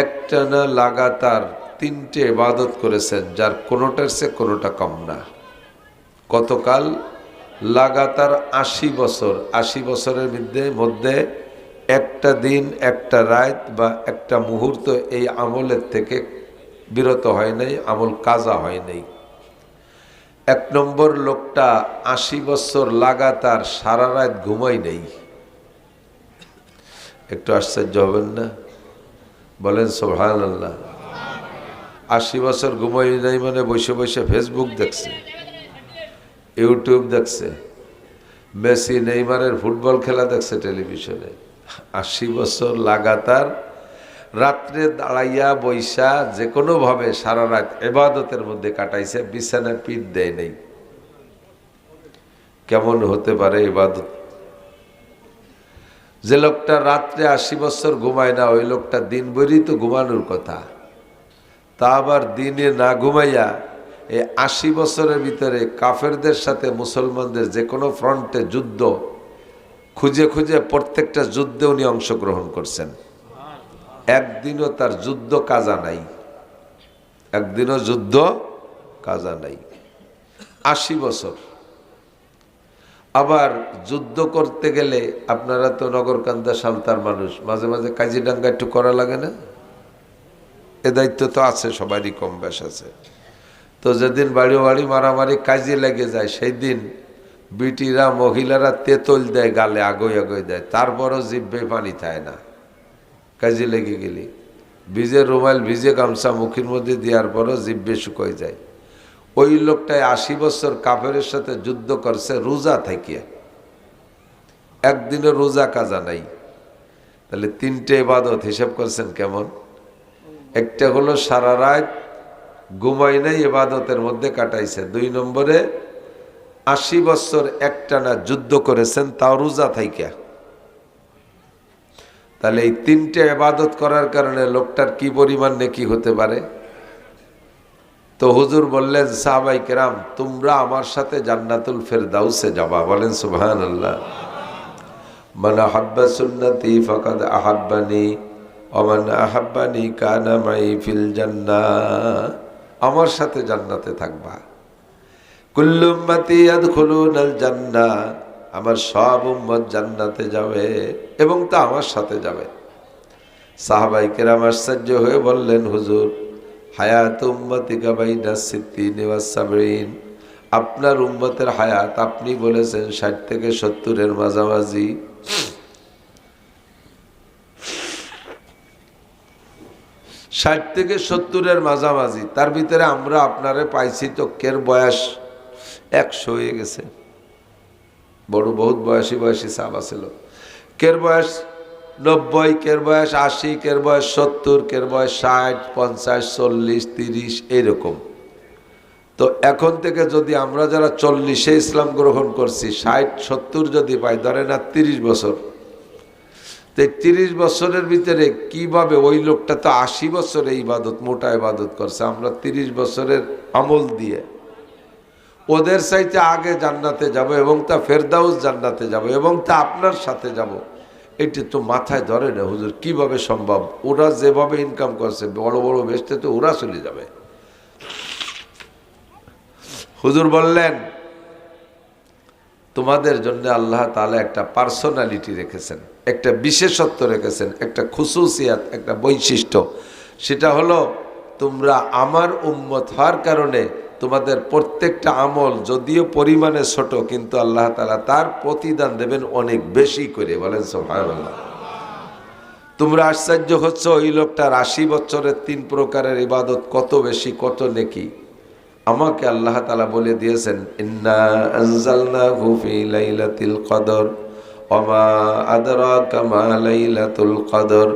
একটানা লাগাতার 3টে ইবাদত করেছেন, যার কোনোটার চেয়ে কোনোটা কম না। কতকাল? লাগাতার 80 বছর। 80 বছরের মধ্যে একটা দিন, একটা রাত বা একটা মুহূর্ত এই আমলের থেকে বিরত হয় নাই, আমল কাজা হয় নাই। 1 নম্বর লোকটা 80 বছর লাগাতার সারা রাত ঘুমাই নেই। একটু আশ্চর্য হবেন না? বলেন সুবহানাল্লাহ। 80 বছর ঘুমাই নাই মানে বসে বসে ফেসবুক দেখছে, ইউটিউব দেখছে, মেসি নেইমারের ফুটবল খেলা দেখছে টেলিভিশনে। 80 বছর লাগাতার রাত্রে দাঁড়াইয়া বৈশা যে কোনোভাবে সারা রাত ইবাদতের মধ্যে কাটাইছে, বিছানায় পিঠ দেয় নেই। কেমন হতে পারে ইবাদত? যে লোকটা রাত্রে 80 বছর ঘুমায় না, ওই লোকটা দিনভরই তো ঘুমানোর কথা। তা আবার দিনে না ঘুমাইয়া এই 80 বছরের ভিতরে কাফেরদের সাথে মুসলমানদের যে কোনো ফ্রন্টে যুদ্ধ খুঁজে খুঁজে প্রত্যেকটা যুদ্ধে উনি অংশগ্রহণ করছেন। একদিনও তার যুদ্ধ কাজা নাই, একদিনও যুদ্ধ কাজা নাই। 80 বছর। আবার যুদ্ধ করতে গেলে আপনারা তো নগরকান্দা সালতার মানুষ, মাঝে মাঝে কাজিডাঙ্গা একটু করা লাগে না? এ দায়িত্ব তো আছে, সবারই কম বেশ আছে। তো যেদিন বাড়ি বাড়ি মারামারি কাজে লেগে যায়, সেই দিন বিটিরা মহিলারা তেতল দেয় গালে, আগই আগই দেয়, তারপরও জিভে পানি থাকে না। কাজে লেগে গেলি ভিজে রুমাল ভিজে গামছা মুখের মধ্যে দেওয়ার পরও জিভে শুকোয় যায়। ওই লোকটায় 80 বছর কাফেরের সাথে যুদ্ধ করছে রোজা থেকে, একদিনও রোজা কাজা নাই। তাহলে 3টে ইবাদত হিসাব করছেন কেমন? একটা হলো সারা রাত ঘুমাই নাই, ইবাদতের মধ্যে কাটাইছে। 2 নম্বরে 80 বছর একটানা যুদ্ধ করেছেন, তাও রোজা থাইকা। তাহলে এই 3টে ইবাদত করার কারণে লোকটার কি পরিমাণ নেকি হতে পারে? তো হুজুর বললেন, সাহাবায়ে কেরাম তোমরা আমার সাথে জান্নাতুল ফেরদাউসে যাবা। বলেন সুবহানাল্লাহ। মান আহাব্বা সুন্নতি ফাকাদ আহাব্বানি ওয়া মান আহাব্বানি কানা মাই ফিল জান্নাহ। আমার সাথে জান্নাতে থাকবা। কুল্লু উম্মতি ইয়াদখুলুনাল জান্নাহ, আমার সব উম্মত জান্নাতে যাবে এবং তা আমার সাথে যাবে। সাহাবায়ে কেরাম আশ্চর্য হয়ে বললেন, হুজুর হায়াত উম্মতিকা বাইনা সিত্তিন ওয়া সাবঈন, আপনার উম্মতের হায়াত আপনি বলেছেন 60 থেকে 70-এর মাঝামাঝি। 60 থেকে 70-এর মাঝামাঝি, তার ভিতরে আমরা আপনারে পাইছি তো কের বয়স 100 হয়ে গেছে। বড় বহুত বয়সী সাহাবা ছিল। কের বয়স 90, কের বয়স 80, কের বয়স 70, কের বয়স 60, 50, 40, 30 এইরকম। তো এখন থেকে যদি আমরা যারা 40-এ ইসলাম গ্রহণ করছি 60, 70 যদি পাই, ধরে না 30 বছর, তো 30 বছরের ভিতরে কিভাবে ওই লোকটা তো 80 বছরে ইবাদত, মোটা ইবাদত করছে, আমরা 30 বছরের আমল দিয়ে ওদের চাইতে আগে জান্নাতে যাব এবং তা ফেরদাউস জান্নাতে যাব এবং তা আপনার সাথে যাব। এটি তো মাথায় ধরে না হুজুর, কিভাবে সম্ভব? ওরা যেভাবে ইনকাম করছে বড় বড় বেচতে, তো ওরা চলে যাবে। হুজুর বললেন, তোমাদের জন্য আল্লাহ তাআলা একটা পার্সোনালিটি রেখেছেন, একটা বিশেষত্ব রেখেছেন, একটা খুসুসিয়াত, একটা বৈশিষ্ট্য। সেটা হলো তোমরা আমার উম্মত হওয়ার কারণে তোমাদের প্রত্যেকটা আমল যদিও পরিমাণে ছোট, কিন্তু আল্লাহ তাআলা তার প্রতিদান দেবেন অনেক বেশি করে। বলেন সুবহানাল্লাহ। তোমরা আশ্চর্য হচ্ছ, ওই লোকটার 80 বছরের 3 প্রকারের ইবাদত কত বেশি, কত নেকি। আমাকে আল্লাহ তাআলা বলে দিয়েছেন, ইন্না আনজালনাহু ফি লাইলাতিল কদর ওয়া মা আদরাকা মা লাইলাতুল কদর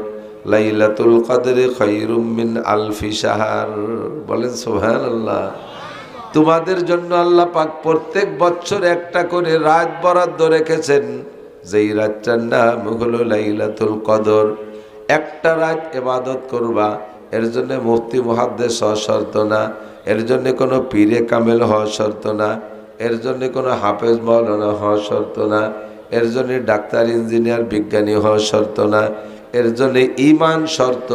লাইলাতুল কদরি খায়রুম মিন আলফি শাহর। বলেন সুবহানাল্লাহ। তোমাদের জন্য আল্লাহ পাক প্রত্যেক বছর একটা করে রাত বরাদ্দ রেখেছেন, যেই রাতটার নাম হলো লাইলাতুল কদর। একটা রাত ইবাদত করবা, এর জন্য মুফতি মুহাদ্দিস হওয়া শর্ত না, এর জন্য কোনো পীরে কামেল হওয়া শর্ত না, এর জন্য কোনো হাফেজ মাওলানা হওয়া শর্ত না, এর জন্য ডাক্তার ইঞ্জিনিয়ার বিজ্ঞানী হওয়া শর্ত না, এর জন্য ইমান শর্ত।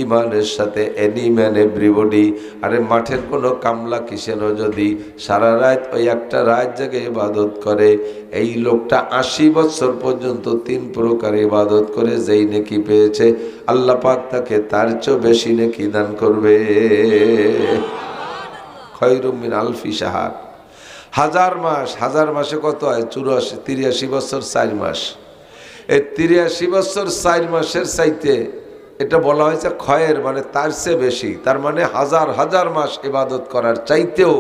ইমানের সাথে এনি ম্যান এভরিবডি। আরে মাঠের কোনো কামলা কিসেনও যদি সারা রাত ওই একটা রাত জেগে ইবাদত করে, এই লোকটা 80 বছর পর্যন্ত 3 প্রকার ইবাদত করে যেই নেকি পেয়েছে, আল্লাহ পাক তাকে তার চেয়ে বেশি নেকি দান করবে। খায়রুম মিন আলফি শাহর। 1000 মাস, 1000 মাসে কত হয়? 83 বছর 4 মাস। এই 83 বছর 4 মাসের চাইতে এটা বলা হয়েছে ক্ষয়ের, মানে তার চেয়ে বেশি। তার মানে 1000 মাস ইবাদত করার চাইতেও,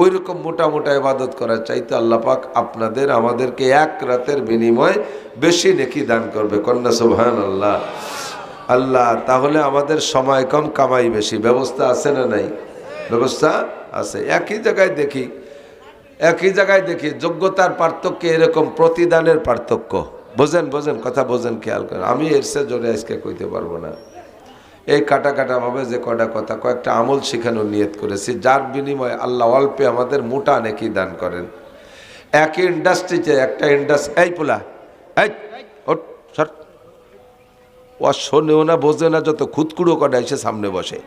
ওই রকম মোটা মোটা ইবাদত করার চাইতে আল্লাহ পাক আপনাদের আমাদেরকে এক রাতের বিনিময়ে বেশি নেকি দান করবে। কন্যা সুবহানাল্লাহ। আল্লাহ, তাহলে আমাদের সময় কম, কামাই বেশি। ব্যবস্থা আছে না নাই? ব্যবস্থা আছে। একই জায়গায় দেখি যোগ্যতার পার্থক্য, এরকম প্রতিদানের পার্থক্য। বোঝেন বোঝেন কথা বোঝেন, খেয়াল করেন। আমি এর চেয়ে জোরে আজকে কইতে পারবো না। এই কাটা কাটা ভাবে যে কটা কথা, কয়েকটা আমল শেখানোর নিয়ত করেছি, যার বিনিময়ে আল্লাহ অল্পে আমাদের মোটা নেকি দান করেন। একই ইন্ডাস্ট্রিতে একটা ইন্ডাস্ট্রি, এই পোলা এই ওঠ সর, ও শোনেও না বোঝে না, যত খুদকুড়ো কটা এসে সামনে বসে,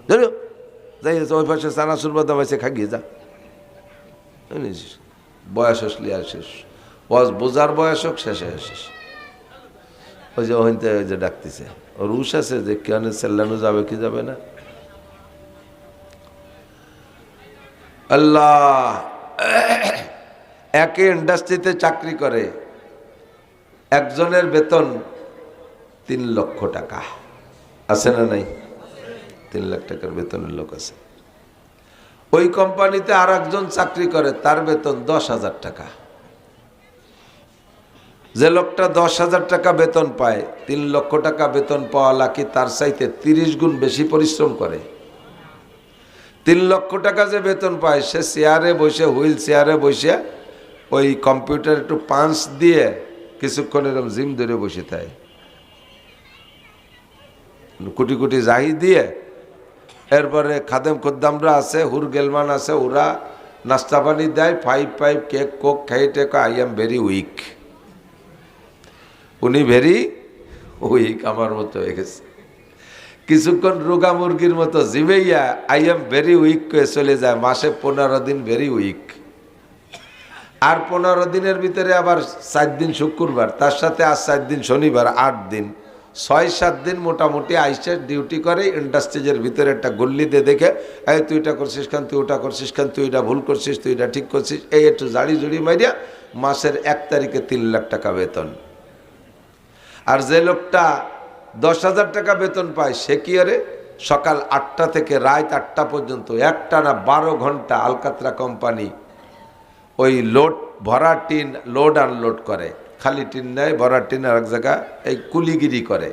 জানো যাই ওই পাশে চানাচুর বাদাম আছে খাগিয়ে যা, বয়স আসলে আসিস, বোঝার বয়স হোক শেষে আসিস। ওই যে ওইতে ওই যে ডাকতেছে, ওর উস আছে যে কেন চেল্লানো যাবে কি যাবে না। আল্লাহ একই ইন্ডাস্ট্রিতে চাকরি করে, একজনের বেতন 3 লক্ষ টাকা, আছে না নাই? 3 লাখ টাকার বেতনের লোক আছে। ওই কোম্পানিতে আর একজন চাকরি করে, তার বেতন 10,000 টাকা। যে লোকটা 10,000 টাকা বেতন পায়, 3 লক্ষ টাকা বেতন পাওয়া লাকি তার চাইতে 30 গুণ বেশি পরিশ্রম করে। 3 লক্ষ টাকা যে বেতন পায়, সে চেয়ারে বসে, হুইল চেয়ারে বসে ওই কম্পিউটার একটু পাঞ্চ দিয়ে কিছুক্ষণ এরকম জিম ধরে বসে থাকে, কোটি কোটি জাহি দিয়ে। এরপরে খাদেম খদ্দামরা আছে, হুর গেলমান আছে, ওরা নাস্তা পানি দেয়, 5 কেক কোক খাই take, I am very weak. উনি ভেরি উইক, আমার মতো হয়ে গেছে। কিছুক্ষণ রোগা মুরগির মতো জিবেইয়া আই এম ভেরি উইক করে চলে যায়। মাসে 15 দিন ভেরি উইক, আর 15 দিনের ভিতরে আবার 4 দিন শুক্রবার, তার সাথে আর 4 দিন শনিবার, 8 দিন, 6-7 দিন মোটামুটি আইসে ডিউটি করে। ইন্ডাস্ট্রিজের ভিতরে একটা গল্লি দিয়ে দেখে, এই তুই এটা করছিস খান, তুই ওটা করছিস খান, তুই এটা ভুল করছিস, তুই এটা ঠিক করছিস, এই একটু জাড়ি জুড়ি মারিয়া মাসের 1 তারিখে 3 লাখ টাকা বেতন। আর যে লোকটা 10,000 টাকা বেতন পায়, সে কি আরে সকাল 8টা থেকে রাত 8টা পর্যন্ত একটানা 12 ঘন্টা আলকাতরা কোম্পানি ওই লোড ভরা টিন লোড আনলোড করে। খালি টিন নেয়, ভরা টিন আর এক জায়গা এই কুলিগিরি করে।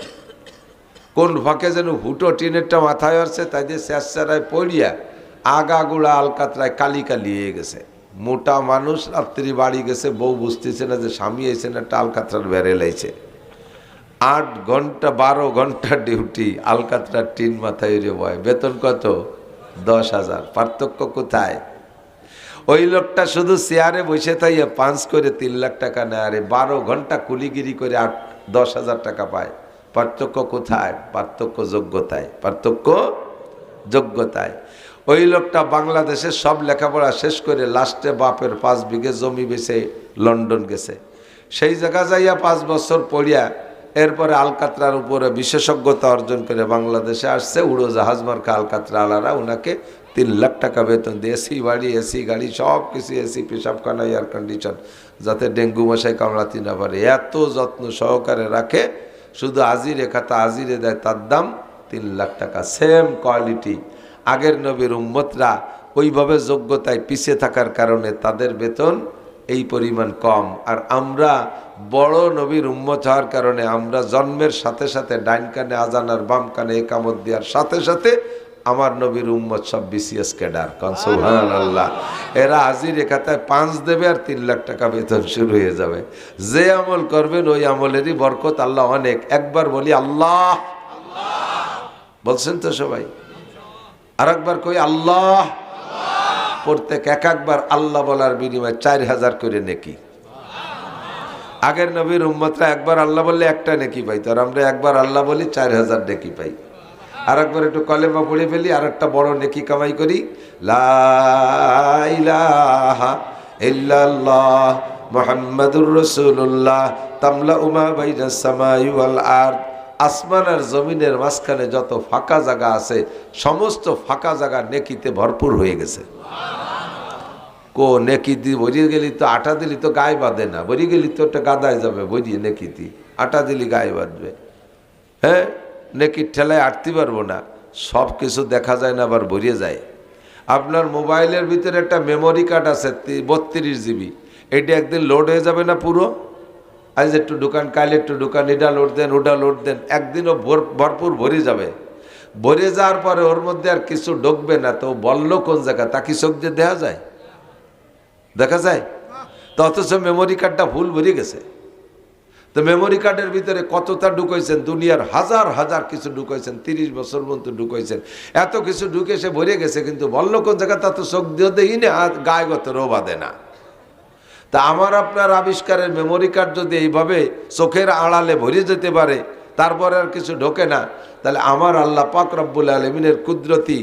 কোন ফাঁকে যেন হুটো টিনেরটা মাথায় আসছে, তাই দিয়ে স্যাঁচড়ায় পড়িয়া আগাগুড়া আলকাতরায় কালি কালি হয়ে গেছে। মোটা মানুষ, রাত্রি বাড়ি গেছে, বউ বুঝতেছে না যে স্বামী এসে একটা আলকাতরার বেড়ে লাইছে। 8 ঘন্টা 12 ঘন্টা ডিউটি, আলকাতরার টিন মাথায় রে বয়, বেতন কত? 10,000। পার্থক্য কোথায়? ওই লোকটা শুধু চেয়ারে বসে থাইয়া পাঞ্চ করে 3 লাখ টাকা নেয়, আরে 12 ঘন্টা কুলিগিরি করে 10,000 টাকা পায়। পার্থক্য কোথায়? পার্থক্য যোগ্যতায়, পার্থক্য যোগ্যতায়। ওই লোকটা বাংলাদেশের সব লেখাপড়া শেষ করে লাস্টে বাপের 5 বিঘে জমি বেচে লন্ডন গেছে। সেই জায়গা যাইয়া 5 বছর পড়িয়া এরপরে আলকাতরার উপরে বিশেষজ্ঞতা অর্জন করে বাংলাদেশে আসছে। উড়োজাহাজ মার্কা আলকাতরা আলারা ওনাকে 3 লাখ টাকা বেতন দিয়ে, এসি বাড়ি, এসি গাড়ি, সব কিছু, এসি, পেশাবখানা, এয়ার কন্ডিশন, যাতে ডেঙ্গু মশাই কামড়াতে না পারে, এত যত্ন সহকারে রাখে। শুধু আজিরে খাতা আজিরে দেয়, তার দাম 3 লাখ টাকা। Same quality. আগের নবীর উম্মতরা ওইভাবে যোগ্যতায় পিছিয়ে থাকার কারণে তাদের বেতন এই পরিমাণ কম। আর আমরা বড় নবীর উম্মত হওয়ার কারণে আমরা জন্মের সাথে সাথে ডাইন কানে আজান আর বাম কানে একামত দেওয়ার সাথে সাথে আমার নবীর উম্মত সব বিসিএস ক্যাডার। সুবহানাল্লাহ। এরা হাজির খাতায় 5 দেবে আর 3 লাখ টাকা বেতন শুরু হয়ে যাবে। যে আমল করবেন ওই আমলেরই বরকত আল্লাহ অনেক। একবার বলি আল্লাহ, বলছেন তো সবাই? আর একবার কই আল্লাহ। প্রত্যেক একবার আল্লাহ বলার বিনিময়ে 4,000 করে নেকি। আগের নবীর উম্মতরা একবার আল্লাহ বললে একটা নেকি পাইতো, আর আমরা একবার আল্লাহ বলি 4,000 নেকি পাই। আর একবার একটু কলেমা পড়ে ফেলি, আর একটা বড় নেকি কামাই করি। লা ইলাহা ইল্লাল্লাহ মুহাম্মাদুর রাসূলুল্লাহ তামলাউ মা বাইনাস সামাই ওয়াল আরদ। আসমান আর জমিনের মাঝখানে যত ফাঁকা জায়গা আছে, সমস্ত ফাঁকা জায়গা নেকিতে ভরপুর হয়ে গেছে। কো নেকি দি বরিয়ে গেলি তো, আটা দিলি তো গায়ে বাঁধে না, বরিয়ে গেলি তো একটা গাদায় যাবে, বরিয়ে নেকি দি আটা দিলি গায়ে বাঁধবে। হ্যাঁ, নেকির ঠেলায় আটতে পারবো না। সব কিছু দেখা যায় না, আবার ভরিয়ে যায়। আপনার মোবাইলের ভিতরে একটা মেমোরি কার্ড আছে 32 জিবি, এটা একদিন লোড হয়ে যাবে না পুরো? আজ একটু দোকান, কাল একটু দোকান, এটা লোড দেন, ওটা লোড দেন, একদিনও ভরপুর ভরে যাবে। ভরে যাওয়ার পরে ওর মধ্যে আর কিছু ঢুকবে না, তো বললো কোন জায়গা তা কি চোখ দিয়ে দেখা যায়? দেখা যায়? তো অথচ মেমোরি কার্ডটা ভুল ভরে গেছে। তো মেমোরি কার্ডের ভিতরে কতটা ঢুকাইছেন, দুনিয়ার হাজার হাজার কিছু ঢুকাইছেন, 30 বছর মতো ঢুকাইছেন, এত কিছু ঢুকে সে ভরে গেছে, কিন্তু বলল কোন জায়গা তা তো চোখ দিয়ে দেখি না, গায়ে গত রো বাঁধে না। তা আমার আপনার আবিষ্কারের মেমোরি কার্ড যদি এইভাবে চোখের আড়ালে ভরে যেতে পারে, তারপরে আর কিছু ঢোকে না, তাহলে আমার আল্লাহ পাক রব্বুল আলামিনের কুদরতি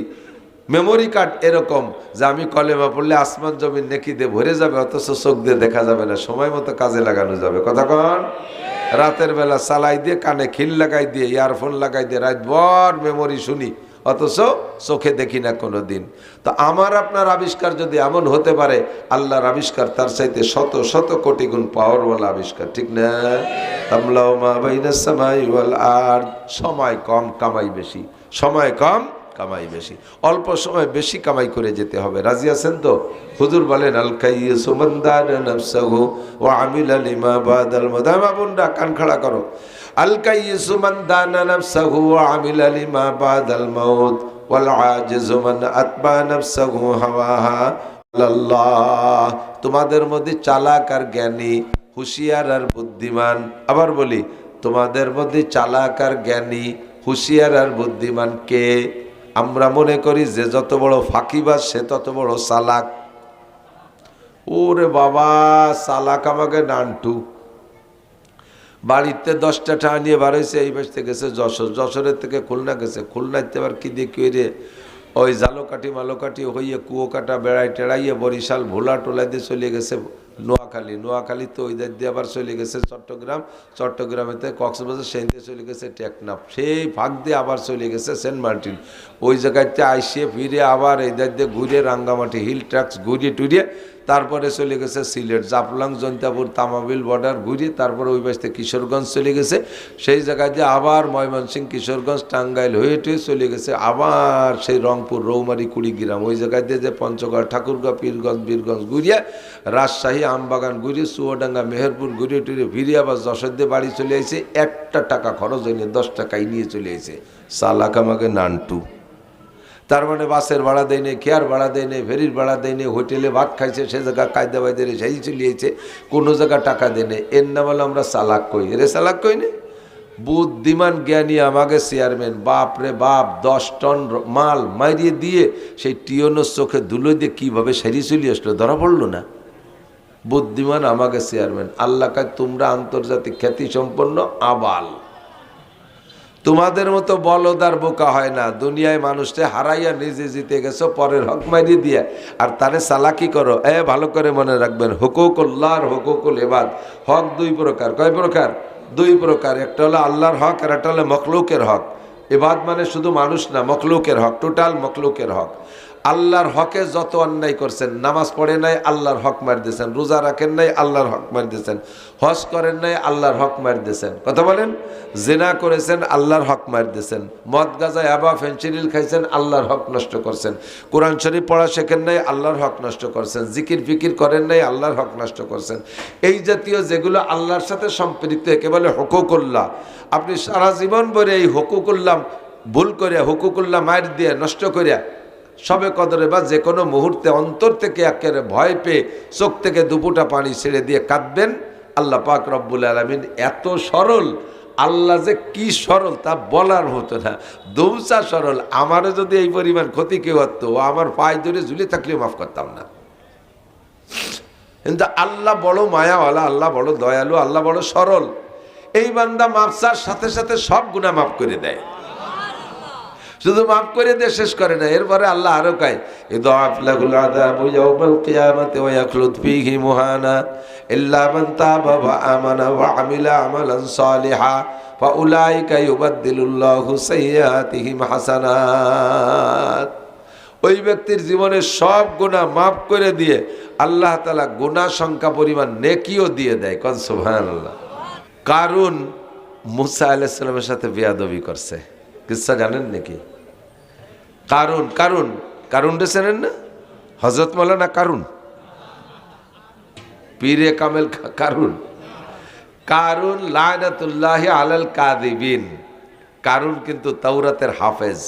মেমোরি কার্ড এরকম যে আমি কলেমা পড়লে আসমান জমিন নেকি দিয়ে ভরে যাবে, অথচ চোখ দিয়ে দেখা যাবে না, সময় মতো কাজে লাগানো যাবে। কথা কন, রাতের বেলা চালাই দিয়ে কানে খিল লাগাই দিয়ে ইয়ারফোন লাগাই দিয়ে রাতভর মেমোরি শুনি, অথচ চোখে দেখি না কোনো দিন। তো আমার আপনার আবিষ্কার যদি এমন হতে পারে, আল্লাহর আবিষ্কার তার চাইতে শত শত কোটি গুণ পাওয়ারওয়ালা আবিষ্কার, ঠিক না? তামলাউ মা বাইনাস সামাই ওয়াল আরদ। সময় কম কামাই বেশি, সময় কম কামাই বেশি, অল্প সময় বেশি কামাই করে যেতে হবে। রাজি আছেন তো? হুজুর বলেন আল কাইয়িসু মান দানা নাফসাহু ওয়া আমিলা লিমা বাদাল মাউত। মা বোনরা কান খাড়া করো। আল কাইয়িসু মান দানা নাফসাহু ওয়া আমিলা লিমা বাদাল মাউত ওয়াল আজিজু মান আতবা নাফসাহু হাওয়াহা আল্লাহ। তোমাদের মধ্যে চালাক আর জ্ঞানী, হুঁশিয়ার আর বুদ্ধিমান, আবার বলি তোমাদের মধ্যে চালাক আর জ্ঞানী, হুঁশিয়ার আর বুদ্ধিমান কে? আমরা মনে করি যে যত বড় ফাঁকিবাজ সে তত বড় চালাক। ওরে বাবা, চালাক আমাকে নানটু। বাড়িতে 10টা টাকা নিয়ে বার হয়েছে, এই পাশ থেকে গেছে যশোর, যশোরের থেকে খুলনা গেছে, খুলনাতে আবার কি দিয়ে কে রে ওই জালোকাঠি মালোকাঠি হইয়ে কুয়োকাটা বেড়াই টেড়াইয়ে বরিশাল ভোলা টোলা দিয়ে চলে গেছে নোয়াখালী, নোয়াখালী তো ওই দিয়ে আবার চলে গেছে চট্টগ্রাম, চট্টগ্রামেতে কক্সবাজার, সেই দিয়ে চলে গেছে টেকনাফ, সেই ভাগ দিয়ে আবার চলে গেছে সেন্ট মার্টিন, ওই জায়গাতে আইসে ফিরে আবার এই দিয়ে ঘুরে রাঙ্গামাটি হিল ট্র্যাক্স ঘুরিয়ে টুরিয়ে তারপরে চলে গেছে সিলেট, জাফলং, জৈন্তাপুর, তামাবিল বর্ডার ঘুরিয়ে তারপরে ওই পাশ থেকে কিশোরগঞ্জ চলে গেছে, সেই জায়গায় দিয়ে আবার ময়মনসিংহ, কিশোরগঞ্জ, টাঙ্গাইল হয়ে টুয়ে চলে গেছে আবার সেই রংপুর, রৌমারি, কুড়িগ্রাম, ওই জায়গায় দিয়ে যে পঞ্চগড়, ঠাকুরগাঁও, পীরগঞ্জ, বীরগঞ্জ ঘুরিয়ে রাজশাহী, আমবাগান ঘুরিয়ে চুয়াডাঙ্গা, মেহেরপুর ঘুরিয়ে টুরিয়ে ফিরে আবার যশোর দিয়ে বাড়ি চলে আসে। একটা টাকা খরচ হয়নি, 10 টাকাই নিয়ে চলে আসে। চালাক আমাকে নানটু। তার মানে বাসের ভাড়া দেয় নেই, খেয়ার ভাড়া দেয় নেই, ফেরির ভাড়া দেয় নেই, হোটেলে ভাত খাইছে, সে জায়গা কায়দা বাইদে সেই চলিয়েছে, কোনো জায়গা টাকা দেয় নেই। এর নাম হলো আমরা চালাক কই, রে চালাক কই না। বুদ্ধিমান জ্ঞানী আমাকে চেয়ারম্যান, বাপ রে বাপ, 10 টন মাল মারিয়ে দিয়ে সেই টিয়নোর চোখে ধুলো দিয়ে কীভাবে সেরি চলিয়ে আসলো, ধরা পড়লো না। বুদ্ধিমান আমাকে চেয়ারম্যান। আল্লাহ কাজ তোমরা আন্তর্জাতিক খ্যাতি সম্পন্ন আবাল, তোমাদের মতো বলদার বোকা হয় না। দুনিয়ায় মানুষকে হারাইয়া নিজে জিতে গেছো পরের হক মারিয়ে দিয়ে, আর তারে চালাকি করো। ভালো করে মনে রাখবেন, হুকুকুল্লাহ আর হুকুকুল ইবাদ, হক 2 প্রকার। কয় প্রকার? 2 প্রকার। একটা হলো আল্লাহর হক আর একটা হলো মখলুকের হক। ইবাদ মানে শুধু মানুষ না, মখলুকের হক, টোটাল মখলুকের হক। আল্লাহর হকে যত অন্যায় করছেন, নামাজ পড়ে নাই আল্লাহর হক মার দিয়েছেন, রোজা রাখেন নাই আল্লাহর হক মার দিয়েছেন, হজ করেন নাই আল্লাহর হক মার দিয়েছেন, কথা বলেন, জিনা করেছেন আল্লাহর হক মার দিয়েছেন, মদ গাঁজা ইয়াবা ফেন্সিডিল খাইছেন আল্লাহর হক নষ্ট করছেন, কোরআন শরীফ পড়া শেখেন নাই আল্লাহর হক নষ্ট করছেন, জিকির ফিকির করেন নাই আল্লাহর হক নষ্ট করছেন। এই জাতীয় যেগুলো আল্লাহর সাথে সম্পৃক্ত, একে বলে হুকুকুল্লাহ। আপনি সারা জীবন ভরে এই হুকুকুল্লাহ ভুল করিয়া, হুকুকুল্লাহ মার দিয়ে নষ্ট করিয়া সবে কদরে বা যে কোনো মুহূর্তে অন্তর থেকে একেবারে ভয় পেয়ে চোখ থেকে দুপুটা পানি ছেড়ে দিয়ে কাঁদবেন। আল্লাহ পাক রব্বুল আলামিন এত সরল, আল্লাহ যে কি সরল তা বলার হতো না, দৌসা সরল। আমারও যদি এই পরিমাণ ক্ষতি কেউ হতো, ও আমার পায়ে ধরে ঝুলে থাকলেও মাফ করতাম না। কিন্তু আল্লাহ বড় মায়াওয়ালা, আল্লাহ বড় দয়ালু, আল্লাহ বড় সরল। এই বান্দা মাফসার সাথে সাথে সব গুনাহ মাফ করে দেয়। শুধু মাফ করে দিয়ে শেষ করে না, এরপরে আল্লাহ আরো কয়, ইদাফ লাহুল আযাবু ইয়াওমাল কিয়ামাতি ওয়া ইয়াখলুদ ফীহি মুহানা ইল্লা মান তাবা ওয়া আমানা ওয়া আমিলা আমালান সালিহা ফাউলাইকা ইউবাদদিলুল্লাহু সাইয়্যাতিহিম হাসানাত। ওই ব্যক্তির জীবনের সব গুনাহ মাফ করে দিয়ে আল্লাহ তাআলা গুনাহ সংখ্যা পরিমাণ নেকিও দিয়ে দেয়। কোন সুবহানাল্লাহ। কারুন মুসা আলাইহিস সালামের সাথে বেয়াদবি করছে, কিসসা জানেন নাকি? কারুন চেনেন না? হযরত মাওলানা কারুন, পীরে কামেল কারুন লানাতুল্লাহি আলাল কাযিবিন। কারুন কিন্তু তাওরাতের হাফেজ।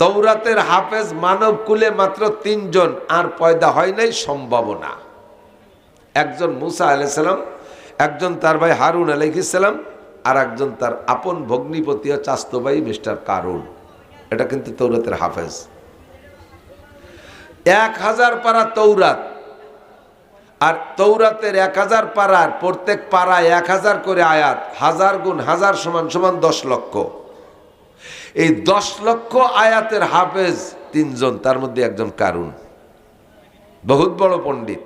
তাওরাতের হাফেজ মানব কুলে মাত্র 3 জন, আর পয়দা হয় নাই সম্ভাবনা। একজন মুসা আলাইহিস সালাম, একজন তার ভাই হারুন আলাইহিস সালাম, আর একজন তার আপন ভগ্নিপতি ও চাস্তো ভাই মিস্টার কারুন। এটা কিন্তু তৌরাতের হাফেজ। 1000 পারা তৌরাত, আর তৌরাতের 1000 পারার প্রত্যেক পারায় 1000 করে আয়াত, 1000 গুণ 1000 সমান সমান 10 লক্ষ। এই 10 লক্ষ আয়াতের হাফেজ 3 জন, তার মধ্যে একজন কারুন। বহুত বড় পণ্ডিত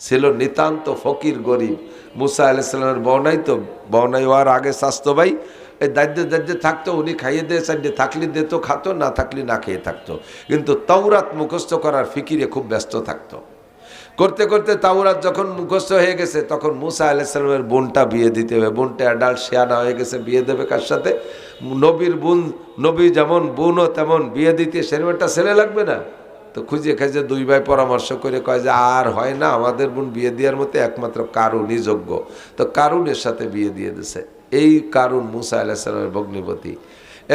ছিল, নিতান্ত ফকির গরিব। মুসা আলাইহিস সালামের বর্ণাই তো বর্ণাই হওয়ার আগে স্বাস্থ্য ভাই এই দায়িত্বে থাকতো, উনি খাইয়ে দিয়ে সাইডে থাকলে দিত, খাতো, না থাকলে না খেয়ে থাকতো। কিন্তু তাওরাত মুখস্থ করার ফিকিরে খুব ব্যস্ত থাকতো। করতে করতে তাওরাত যখন মুখস্থ হয়ে গেছে, তখন মুসা আলাইহিস সালামের বোনটা বিয়ে দিতে হবে। বোনটা অ্যাডাল্ট শেয়ানা হয়ে গেছে, বিয়ে দেবে কার সাথে? নবীর বোন, নবী যেমন বোনও তেমন, বিয়ে দিতে সেরকম একটা ছেলে লাগবে না? তো খুঁজে খাইজে 2 ভাই পরামর্শ করে কয় যে আর হয় না, আমাদের বোন বিয়ে দেওয়ার মতো একমাত্র কারুনই যোগ্য। তো কারুনের সাথে বিয়ে দিয়ে দিছে। এই কারুন মুসা আলাইহিস সালামের ভগ্নিপতি।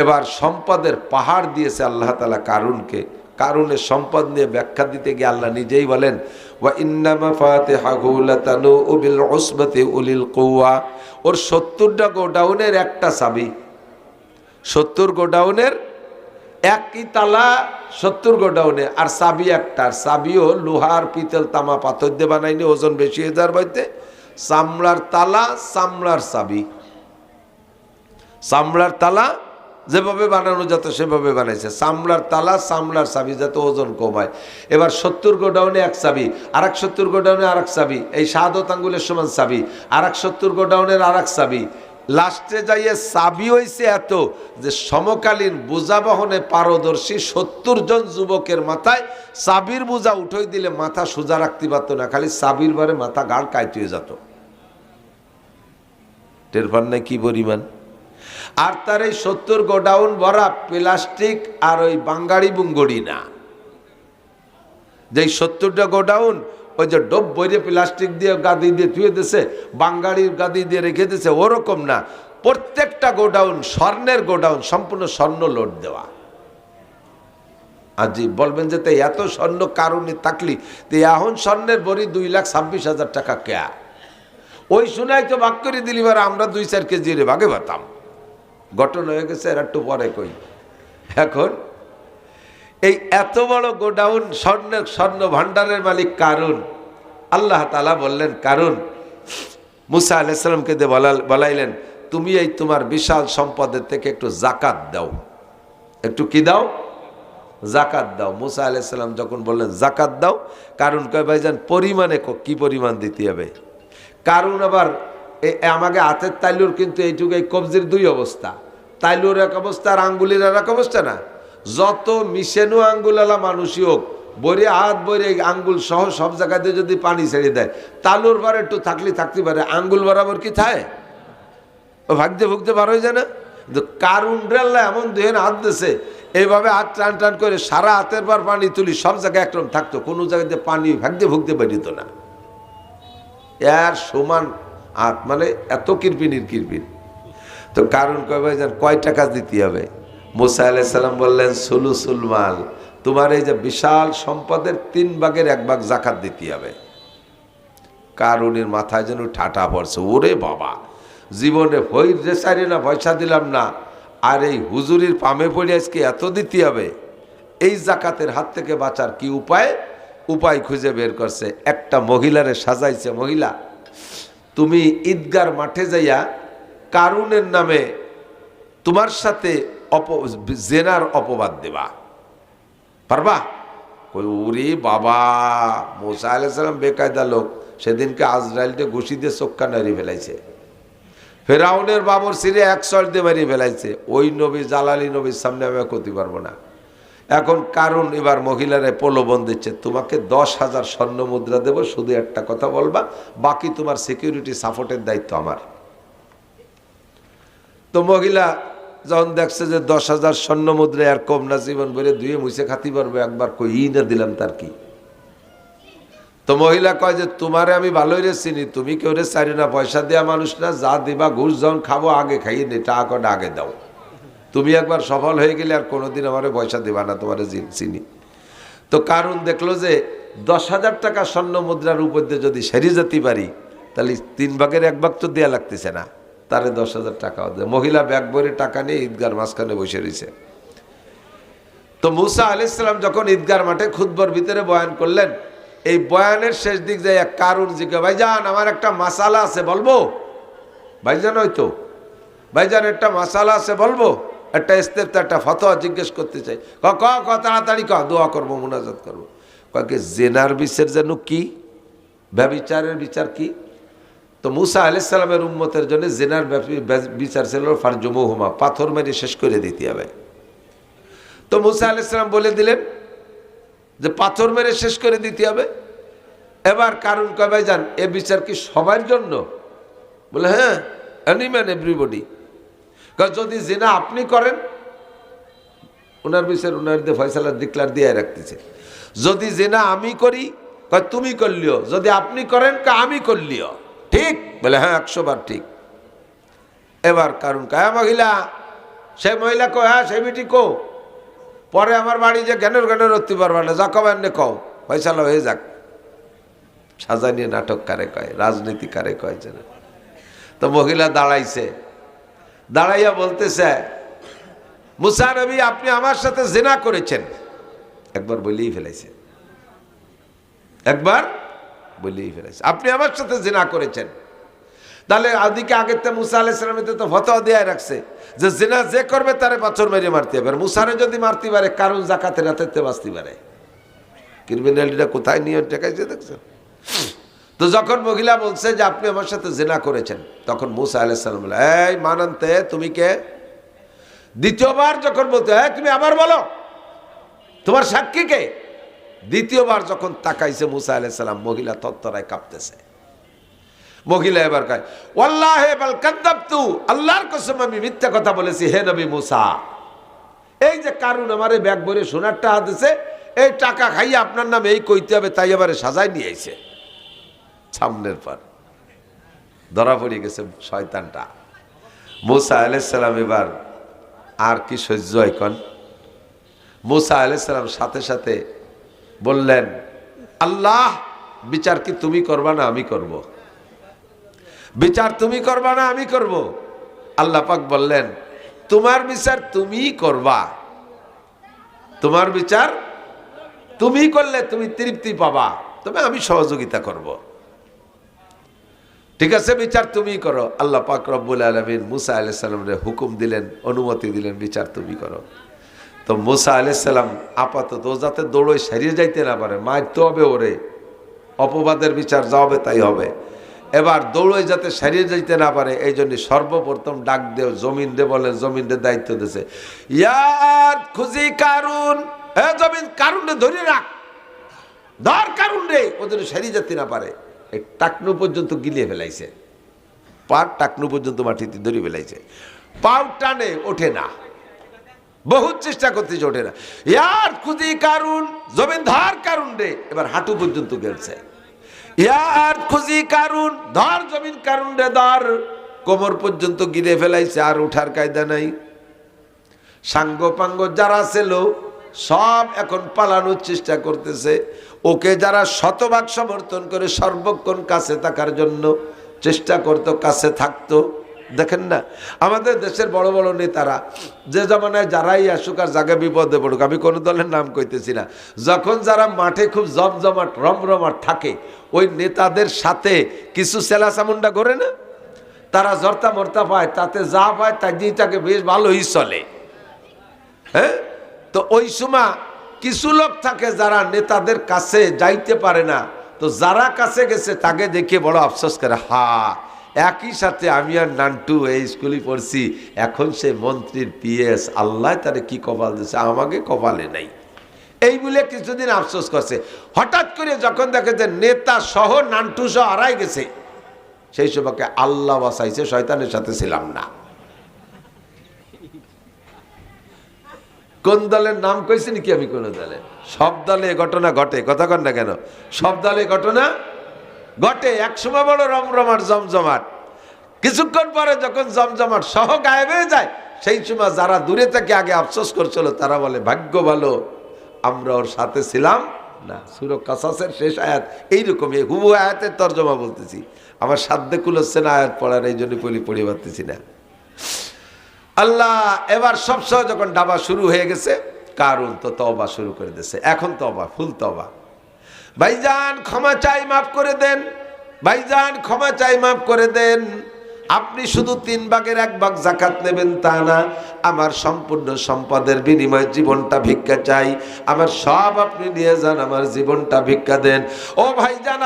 এবার সম্পদের পাহাড় দিয়েছে আল্লাহ তাআলা কারুনকে। কারুনের সম্পদ নিয়ে ব্যাখ্যা দিতে গিয়ে আল্লাহ নিজেই বলেন, ওয়া ইন্না মাফাতিহাহু লাতানূ বিল উসবাতি উলিল কুওয়া। ওর 70টা গোডাউনের একটা চাবি, 70 গোডাউনের একই তালা, 70 গোডাউনে, আর চাবি একটা। আর চাবিও লোহার, পিতল, তামা, পাথর দিয়ে বানাইনি, ওজন বেশি হয়ে যাওয়ার বইতে। চামড়ার তালা, চামড়ার চাবি। চামড়ার তালা যেভাবে বানানো যেত সেভাবে বানাইছে, চামড়ার তালা, চামড়ার চাবি, যাতে ওজন কমায়। এবার 70 গোডাউনে এক চাবি, আর এক 70 গোডাউনে আর এক চাবি, এই শাহাদত আঙ্গুলের সমান চাবি, আর এক 70 গোডাউনের আর এক চাবি। লাস্টে যাইয়ে চাবি হয়েছে এত যে সমকালীন বোঝা বহনে পারদর্শী 70 জন যুবকের মাথায় চাবির বোঝা উঠেই দিলে মাথা সোজা রাখতে পারতো না, খালি চাবির বারে মাথা গাড় কাইতে হয়ে যেত। টের পান নাই কি পরিমাণ? আর তার এই 70 গোডাউন ভরা প্লাস্টিক আর ওই বাঙ্গাড়ি বুঙ্গড়ি না, যেই 70টা গোডাউন ওই যে ডব বইরে প্লাস্টিক দিয়ে গাদি দিয়ে ধুয়ে দিয়েছে, বাঙ্গাড়ির গাদি দিয়ে রেখে দিয়েছে, ওরকম না। প্রত্যেকটা গোডাউন স্বর্ণের গোডাউন, সম্পূর্ণ স্বর্ণ লোড দেওয়া। আজি বলবেন যে তাই এত স্বর্ণ কারণে থাকলি তো এখন স্বর্ণের বড়ি 2,26,000 টাকা কেয়া? ওই শুনাই তো ভাগ করে দিলি, আমরা 2-4 কেজি রে ভাগে পাতাম। ঘটনা হয়ে গেছে, এর একটু পরে কই। এখন এই এত বড় গোডাউন, স্বর্ণ ভান্ডারের মালিক কারুন। আল্লাহ তাআলা বললেন, কারুন মুসা আলাইহিস সালামকে দিয়ে বলাইলেন, তুমি এই তোমার বিশাল সম্পদের থেকে একটু যাকাত দাও। একটু কি দাও? যাকাত দাও। মুসা আলাইহিস সালাম যখন বললেন যাকাত দাও, কারুন কয় ভাইজান পরিমাণে কি পরিমাণ দিতে হবে? কারুন আবার আমাকে হাতের তাইলুর কিন্তু এইটুকু, এই কবজির 2 অবস্থা, তাইলুর এক অবস্থা আর আঙ্গুলির আর এক অবস্থা না। যত মিশেনু আঙ্গুলালা মানুষই হোক, বইরে হাত বইরে আঙ্গুল সহ সব জায়গাতে যদি পানি ছেড়ে দেয়, তালুর বার একটু থাকতে পারে, আঙ্গুল বরাবর কি থাকে? ও ভাগতে ভুগতে বার হয়ে যায় না? কিন্তু কারুন আল্লাহ এমন দেহের হাত দিয়েছে, এইভাবে হাত টান টান করে সারা হাতের বার পানি তুলি, সব জায়গায় একরকম থাকতো, কোনো জায়গাতে পানি ভাগতে ভুগতে বেরিত না। এর সমান হাত, মানে এত কিরপিনির কিরপিন। তো কারুন কয় ভাইজান কয় টাকা দিতে হবে? মুসা আলাইহিস সালাম বললেন, সুলুসুল মাল, তোমার এই যে বিশাল সম্পদের 3 ভাগের 1 ভাগ যাকাত দিতে হবে। কারুনের মাথায় যেন ঠাটা পড়ছে, ওরে বাবা, জীবনে হইর যে চাইরে না পয়সা দিলাম না, আর এই হুজুরির পামে পড়ে আজকে এত দিতে হবে। এই যাকাতের হাত থেকে বাঁচার কি উপায় খুঁজে বের করছে। একটা মহিলারে সাজাইছে, মহিলা তুমি ঈদগার মাঠে যাইয়া কারুনের নামে তোমার সাথে জেনার অপবাদ দেবা, পারবা? ওরে বাবা, মুসা আলাইহিস সালাম বেকায়দা লোক, সেদিনকে আজরাইলকে ঘুষি দিয়ে চোখটা নাড়িয়ে ফেলাইছে, ফেরাউনের বাবর সিরে 1 শট দিয়ে মারিয়ে ফেলাইছে। ওই নবী, জালালি নবীর সামনে আমি করতে পারবো না। এখন কারণ এবার মহিলারে প্রলোভন দিচ্ছে, তোমাকে 10,000 স্বর্ণ মুদ্রা দেবো, শুধু একটা কথা বলবা, বাকি তোমার সিকিউরিটি সাপোর্টের দায়িত্ব আমার। তো মহিলা যখন দেখছে যে 10,000 স্বর্ণ মুদ্রা আর কম না, জীবন ভরে ধুয়ে মুছে খাতি পারবে, একবার কই না দিলাম তার কি। তো মহিলা কয় যে তোমারে আমি ভালোই রে চিনি, তুমি কেউ রে চারি না, পয়সা দেওয়া মানুষ না, যা দিবা ঘুষ যখন খাবো আগে খাইয়ে নে, টাকা কটা আগে দাও। তুমি একবার সফল হয়ে গেলে আর কোনোদিন আমারে পয়সা দিবা না, তোমারে চিনি। তো কারণ দেখলো যে 10,000 টাকা স্বর্ণ মুদ্রার উপর দিয়ে যদি সেরে যেতে পারি, তাহলে 3 ভাগের 1 ভাগ তো দেওয়া লাগতেছে না, তারে 10,000 টাকাও দেয়। মহিলা ব্যাগ ভরে টাকা নিয়ে ঈদগার মাঝখানে বসে রয়েছে। তো মুসা আলাইহিস সালাম যখন ঈদগার মাঠে খুতবার ভিতরে বয়ান করলেন, এই বয়ানের শেষ দিক যায় এক কারুন জিজ্ঞাসা, ভাইজান আমার একটা মাসালা আছে বলবো? ভাইজান হয়তো ভাইজান একটা মাসালা আছে বলবো, একটা ইস্তেফতা একটা ফতোয়া জিজ্ঞেস করতে চাই। ক তাড়াতাড়ি ক, দোয়া করবো, মুনাজাত করবো। কয়েকে জেনার বিচার যেন কি, ব্যভিচারের বিচার কি? তো মুসা আলাইহিস সালামের উম্মতের জন্য জেনার বিচার ছিল ফারজুমুহুমা, পাথর মেরে শেষ করে দিতে হবে। তো মুসা আলাইহিস সালাম বলে দিলেন যে পাথর মেরে শেষ করে দিতে হবে। এবার কারণ কয়, ভাইজান এ বিচার কি সবার জন্য? বলে হ্যাঁ, এনিম্যান এভরিবডি। যদি জিনা আপনি করেন, ওনার বিচার ওনার দিয়ে ফয়সালা ডিক্লার দিয়ে রাখতেছে। যদি জিনা আমি করি, তুমি করলিও, যদি আপনি করেন আমি করলিও, ঠিক? বলে হ্যাঁ 100 বার ঠিক। এবার কারণ কয়, মহিলা, সে মহিলা কো, হ্যাঁ সেই বিটি কো, পরে আমার বাড়ি যে জ্ঞানের উঠতে পারবে না, যা কবেন নে কও, ফয়সালা হয়ে যাক। সাজা নিয়ে নাটক কারে কয়, রাজনীতি কারে কয় যেন। তো মহিলা দাঁড়াইছে, দাঁড়াইয়া বলতেছে, মুসা নবী আপনি আমার সাথে জিনা করেছেন। একবার বলেই ফেলাইছে, একবার বলেই ফেলাইছে, আপনি আমার সাথে জিনা করেছেন। তাহলে আদিকে আগের তো মুসা আলাইহিস সালামের তো ফতোয়া দিয়ে রাখছে যে জিনা যে করবে তারে পাথর মেরে মারতে হবে। মুসারে যদি মারতে পারে, কারণ জাকাতের রাতে বাঁচতে পারে। ক্রিমিনালিটা কোথায় নিয়ে টেকাইছে দেখছেন? তো যখন মহিলা বলছে যে আপনি আমার সাথে জিনা করেছেন, তখন মুসা আলাইহিস সালাম বলে, এই মানান্তে তুমি কে? দ্বিতীয়বার যখন বলতে, হ্যাঁ তুমি আবার বলো, তোমার সাক্ষী কে? দ্বিতীয়বার যখন তাকাইছে মুসা আলাইহিস সালাম, মহিলা তত্তরায় কাঁপতেছে। মহিলা এবার কয়, ওয়াল্লাহি বাল কাযাবতু, আল্লাহর কসম আমি মিথ্যা কথা বলেছি হে নবী মুসা। এই যে কারণ আমারে ব্যাগ ভরে সোনার টাকা দিছে, এই টাকা খাইয়ে আপনার নামে এই কইতে হবে, তাই এবারে সাজায় নিয়ে আইছে। সামনের পর ধরা পড়ে গেছে শয়তানটা। মুসা আলাইহিস সালাম এবার আর কি সহ্য হয় কন? মুসা আলাইহিস সালাম সাথে সাথে বললেন, আল্লাহ বিচার কি তুমি করবা না আমি করব? বিচার তুমি করবা না আমি করব? আল্লাহ পাক বললেন, তোমার বিচার তুমিই করবা, তোমার বিচার তুমি করলে তুমি তৃপ্তি পাবা, তবে আমি সহযোগিতা করব। ঠিক আছে, বিচার তুমি করো। আল্লাহ পাক রব্বুল আলামিন মুসা আলাইহিস সালামের হুকুম দিলেন, অনুমতি দিলেন, বিচার তুমি করো। তো মুসা আলাইহিস সালাম আপাতত ও যাতে দৌড়ে সারিয়ে যাইতে না পারে, মারতে হবে ওরে, অপবাদের বিচার যা হবে তাই হবে। এবার দৌড়ে যাতে সারিয়ে যাইতে না পারে, এই জন্য সর্বপ্রথম ডাক দেও জমিন দে, বলে জমিন দে দায়িত্ব দিয়েছে, ইয়ার খুঁজি কারুন, হে জমিন কারুন ধরে রাখ, ধর কারুন রে, ওদের সারিয়ে যেতে না পারে। এই টাকনু পর্যন্ত গিলিয়ে ফেলাইছে, পার টাকনু পর্যন্ত মাটিতে ধরে ফেলাইছে, পাও টানে ওঠে না, বহুত চেষ্টা করতেছে ওঠে না। ইয়ার খুঁজি কারুন, জমিন ধর কারুন রে, এবার হাঁটু পর্যন্ত গেছে। ইয়ার খুঁজি কারুন, ধর জমিন কারুন রে ধর, কোমর পর্যন্ত গিলে ফেলাইছে, আর উঠার কায়দা নাই। সাঙ্গ পাঙ্গ যারা ছিল সব এখন পালানোর চেষ্টা করতেছে। ওকে যারা শতভাগ সমর্থন করে সর্বক্ষণ কাছে থাকার জন্য চেষ্টা করতো, কাছে থাকতো। দেখেন না আমাদের দেশের বড় বড় নেতারা, যে জমানায় যারাই আসুক আর জায়গায় বিপদে পড়ুক, আমি কোনো দলের নাম কইতেছি না, যখন যারা মাঠে খুব জমজমাট রমরমাট থাকে, ওই নেতাদের সাথে কিছু সেলা চামুন্ডা করে না, তারা জর্তা মর্তা পায়, তাতে যা পায় তাই দিয়ে তাকে বেশ ভালোই চলে। হ্যাঁ, তো ওই সময় কিছু লোক থাকে যারা নেতাদের কাছে যাইতে পারে না, তো যারা কাছে গেছে তাকে দেখে বড় আফসোস করে, হা একই সাথে আমি আর নান্টু এই স্কুলে পড়ছি, এখন সে মন্ত্রীর পিএস, আল্লাহ তারে কি কপাল দিচ্ছে, আমাকে কপালে নাই। এই বলে কিছুদিন আফসোস করছে। হঠাৎ করে যখন দেখে যে নেতা সহ নান্টু সহ হারাই গেছে, সেই সময়কে আল্লাহ বাঁচাইছে, শয়তানের সাথে ছিলাম না। কোন দলের নাম কইছি নাকি আমি? কোন দলে? সব দলে ঘটনা ঘটে, কথা কন না কেন? সব দলে ঘটনা ঘটে। এক সময় বড় রমরমাট জমজমাট, কিছুক্ষণ পরে যখন জমজমাট সহ গায়েব হয়ে যায়, সেই সময় যারা দূরে থেকে আগে আফসোস করছিল তারা বলে, ভাগ্য ভালো আমরা ওর সাথে ছিলাম, না, সূরা কাসাসের শেষ আয়াত এইরকমই, হুবহু আয়াতের তর্জমা বলতেছি, আমার সাধ্যে কুলোচ্ছে না আয়াত পড়ার, এই জন্য পড়ে পারতেছি না। আল্লাহ এবার সবসময় যখন ডাবা শুরু হয়ে গেছে, কারুন তো তওবা শুরু করে দিয়েছে। এখন তওবা, ফুল তওবা। ভাইজান ক্ষমা চাই, মাফ করে দেন। ভাইজান ক্ষমা চাই, মাফ করে দেন। আপনি শুধু 3 ভাগের 1 ভাগ যাকাত নেবেন তা না, আমার সম্পূর্ণ সম্পদের বিনিময়ে জীবনটা ভিক্ষা চাই। আমার সব আপনি নিয়ে যান, আমার জীবনটা ভিক্ষা দেন। ও ভাইজান,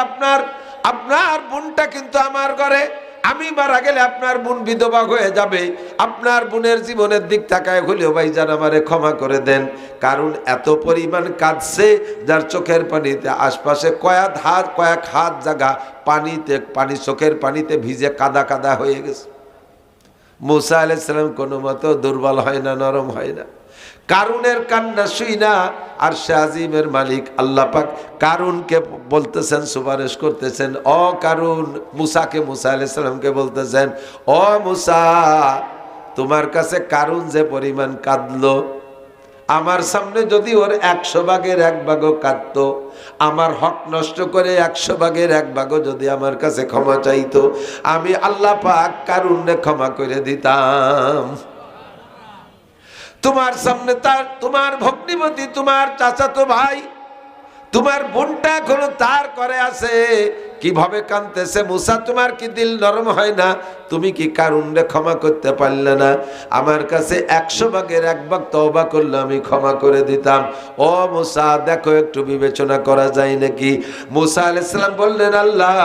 আপনার বোনটা কিন্তু আমার ঘরে, আমি মারা গেলে আপনার বোন বিধবা হয়ে যাবে। আপনার বোনের জীবনের দিক তাকায় হলেও ভাইজান আমারে ক্ষমা করে দেন। কারণ এত পরিমাণ কাঁদছে, যার চোখের পানিতে আশপাশে কয়েক হাত জায়গা পানি চোখের পানিতে ভিজে কাদা কাদা হয়ে গেছে। মুসা আলাইহিস সালাম কোনো মতো দুর্বল হয় না, নরম হয় না। কারুনের কান্না শুই না, আর শাজিমের মালিক আল্লাহ পাক কারুনকে বলতেছেন, সুপারিশ করতেছেন, ও কারুন, মুসা আলাইহিস সালামকে বলতেছেন, ও মুসা, তোমার কাছে কারুন যে পরিমাণ কাঁদলো, আমার সামনে যদি ওর 100 ভাগের 1 ভাগও কাঁদতো, আমার হক নষ্ট করে 100 ভাগের 1 ভাগও যদি আমার কাছে ক্ষমা চাইতো, আমি আল্লাহ পাক কারুনকে ক্ষমা করে দিতাম। তোমার সামনে তোমার ভগ্নিপতি, তোমার চাচাতো ভাই, তোমার বোনটা এখনো তার করে আছে, কিভাবে কাঁদতেছে। মুসা, তোমার কি দিল নরম হয় না? তুমি কি কারুনরে ক্ষমা করতে পারলে না? আমার কাছে 100 ভাগের 1 ভাগ তওবা করলে আমি ক্ষমা করে দিতাম। ও মুসা, দেখো একটু বিবেচনা করা যায় নাকি? মুসা আলাইহিস সালাম বললেন, আল্লাহ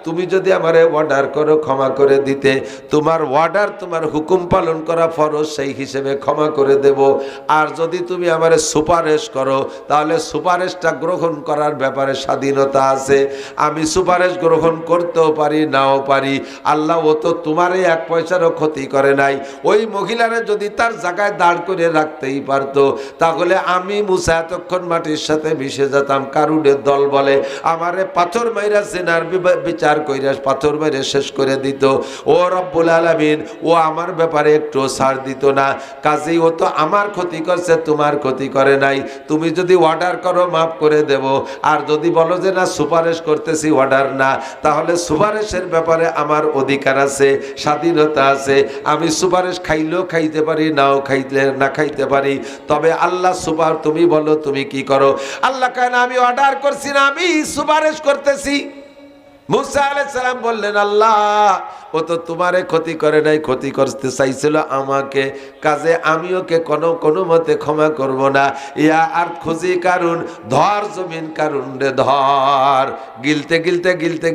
তুমি যদি আমারে অর্ডার করো ক্ষমা করে দিতে, তোমার অর্ডার, তোমার হুকুম পালন করা ফরজ, সেই হিসেবে ক্ষমা করে দেব। আর যদি তুমি আমারে সুপারিশ করো, তাহলে সুপারিশটা গ্রহণ করার ব্যাপারে স্বাধীনতা আছে। আমি সুপারিশ গ্রহণ করতেও পারি, নাও পারি। আল্লাহ ও তো তোমারে 1 পয়সারও ক্ষতি করে নাই। ওই মহিলারে যদি তার জায়গায় দাঁড় করে রাখতেই পারতো, তাহলে আমি মুসা এতক্ষণ মাটির সাথে মিশে যেতাম। কারুনের দল বলে আমারে পাথর মাইরা জেনার বিচার কইরা পাথর মেরে শেষ করে দিত। ও রব্বুল আলামিন, ও আমার ব্যাপারে একটু ছাড় দিত না। কাজেই ও তো আমার ক্ষতি করছে, তোমার ক্ষতি করে নাই। তুমি যদি অর্ডার করো মাফ করে দেব, আর যদি বলো যে না সুপারিশ করতেছি, অর্ডার না, তাহলে সুপারিশের ব্যাপারে আমার অধিকার আছে, স্বাধীনতা আছে। আমি সুপারিশ খাইলেও খাইতে পারি, নাও খাইতে পারি। তবে আল্লাহ তুমি বলো তুমি কি করো? আল্লাহ কেন, আমি অর্ডার করছি না, আমি সুপারিশ করতেছি। মুসা আলাইহিস সালাম বললেন, আল্লাহ ও তো তোমারে ক্ষতি করে নাই, ক্ষতি করতে চাইছিল আমাকে। কাজে আমি ওকে কোনো মতে ক্ষমা করব না। ইয়া আর খুঁজি কারুন, ধর জমিন কারুন রে ধর।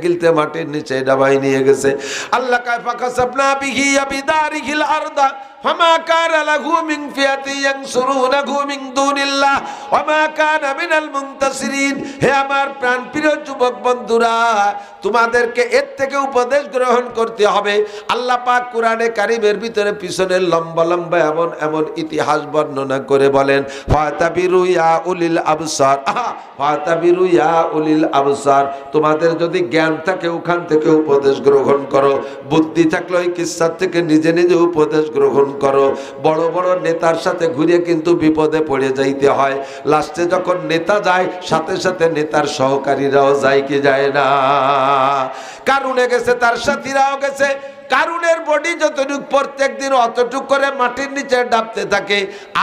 গিলতে মাটির নিচে ডাবাই নিয়ে গেছে। আল্লাহ কায়ফা কাসাবনা বিহি বিদারিহিল আরদা ফামা কানা লাহু মিন ফিয়াতি ইয়ানসুরুনাহু মিন দুনিল্লাহ ওয়া মা কানা মিনাল মুনতাসিরিন। হে আমার প্রাণপ্রিয় যুবক বন্ধুরা, তোমাদেরকে এর থেকে উপদেশ গ্রহণ করতে হবে। আল্লাহ পাক কোরআনে কারীমের ভিতরে পিছনে লম্বা লম্বা এমন ইতিহাস বর্ণনা করে বলেন, ফাতাবিরু ইয়া উলিল আবসার, ফাতাবিরু ইয়া উলিল আবসার। তোমাদের যদি জ্ঞান থাকে ওখান থেকে উপদেশ গ্রহণ করো, বুদ্ধি থাকলে ওই কিসসা থেকে নিজে নিজে উপদেশ গ্রহণ করো। বড় বড় নেতার সাথে ঘুরে কিন্তু বিপদে পড়ে যাইতে হয়। লাস্টে যখন নেতা যায়, সাথে সাথে নেতার সহকারীরাও যায় কি যায় না? কারুনে গেছে, তার সাথীরাও গেছে। কারুনের বডি যতটুক প্রত্যেক দিন অতটুক করে মাটির নিচে ডাবতে থাকে,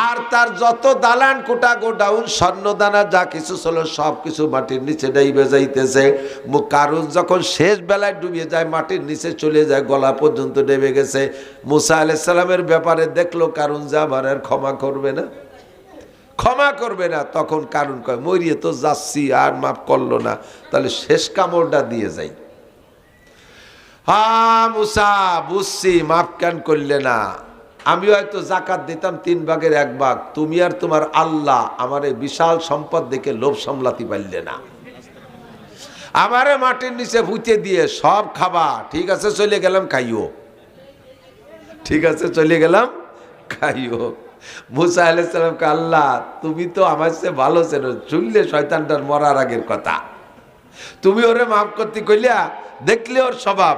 আর তার যত দালান কোটা গোডাউন স্বর্ণদানা যা কিছু ছিল সব কিছু মাটির নিচে ডাইবে যাইতেছে। কারুন যখন শেষ বেলায় ডুবিয়ে যায়, মাটির নিচে চলে যায়, গলা পর্যন্ত ডেবে গেছে। মুসা আলাইহিস সালামের ব্যাপারে দেখলো কারুন যে আমার আর ক্ষমা করবে না। তখন কারুন কয়, মরিয়ে তো যাচ্ছি, আর মাফ করলো না, তাহলে শেষ কামড়টা দিয়ে যাই। মুসা, বুঝছি, মাফ কেন করলে না? আমি হয়তো জাকাত দিতাম 3 ভাগের 1 ভাগ, তুমি আর তোমার আল্লাহ আমার এই বিশাল সম্পদ দেখে লোভ সামলাতে পারলে না। আমারে মাটির নিচে ভুতে দিয়ে সব খাবা, ঠিক আছে চলে গেলাম খাইও। মুসা আলাইহিস সালামকে, আল্লাহ তুমি তো আমার চেয়ে ভালো চেনো, শুনলে শয়তানটার মরার আগের কথা, তুমি ওরে মাফ করতে কইলা, দেখলে ওর স্বভাব,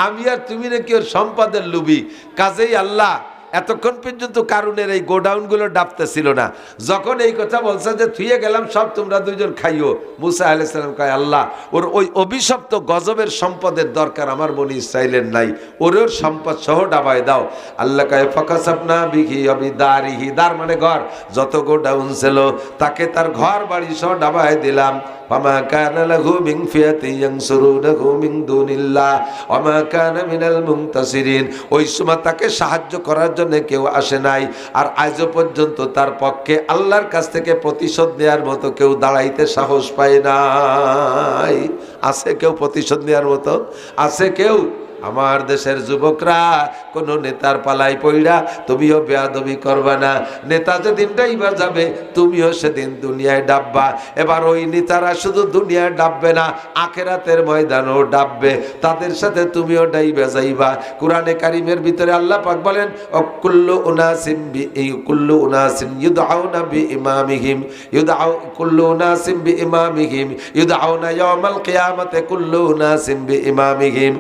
আমি আর তুমি নাকি ওর সম্পদের লুবি। কাজেই আল্লাহ এতক্ষণ পর্যন্ত কারুনের এই গোডাউনগুলো ডাবতেছিল না। যখন এই কথা বলছে যে থুয়ে গেলাম সব তোমরা দুইজন খাইও, মুসা আলাইহিস সালাম কয় আল্লাহ ওর ওই অভিশপ্ত গজবের সম্পদের দরকার আমার বনি ইসরাইলের নাই, ওর সম্পদ সহ ডাবায় দাও। আল্লাহ কয় ফাকাসাবনা বিহি বিদারিহি, দার মানে ঘর, যত গোডাউন ছিল তাকে তার ঘর বাড়ি সহ ডাবায় দিলাম। ফামা কানা লাহু মিন ফিয়াতিন ইয়ানসুরুনাহু মিন দুনিল্লাহ ওয়া মা কানা মিনাল মুনতাসিরিন, ওই সময় তাকে সাহায্য করার জন্য কেউ আসে নাই, আর আজও পর্যন্ত তার পক্ষে আল্লাহর কাছ থেকে প্রতিশোধ নেওয়ার মতো কেউ দাঁড়াইতে সাহস পায় নাই। আছে কেউ প্রতিশোধ নেওয়ার মতো? আছে কেউ? আমার দেশের যুবকরা কোন নেতার পালাই পইড়া তুমিও বেয়াদবি করবা না। নেতা যেদিন ডাইবা যাবে তুমিও সেদিন দুনিয়ায় ডাববা। এবার ওই নেতারা শুধু দুনিয়ায় ডাববে না, আখেরাতের ময়দানও ডাববে, তাদের সাথে তুমিও ডাইবা যাইবা। কোরআনে কারিমের ভিতরে আল্লাহ পাক বলেন কুল্লু উনাসিন ইউদআউনা বিইমামিহিম কুল্লু উনাসিন বিইমামিহিম ইউদআউনা ইয়াওমাল কিয়ামাতি কুল্লু উনাসিন বিইমামিহিম,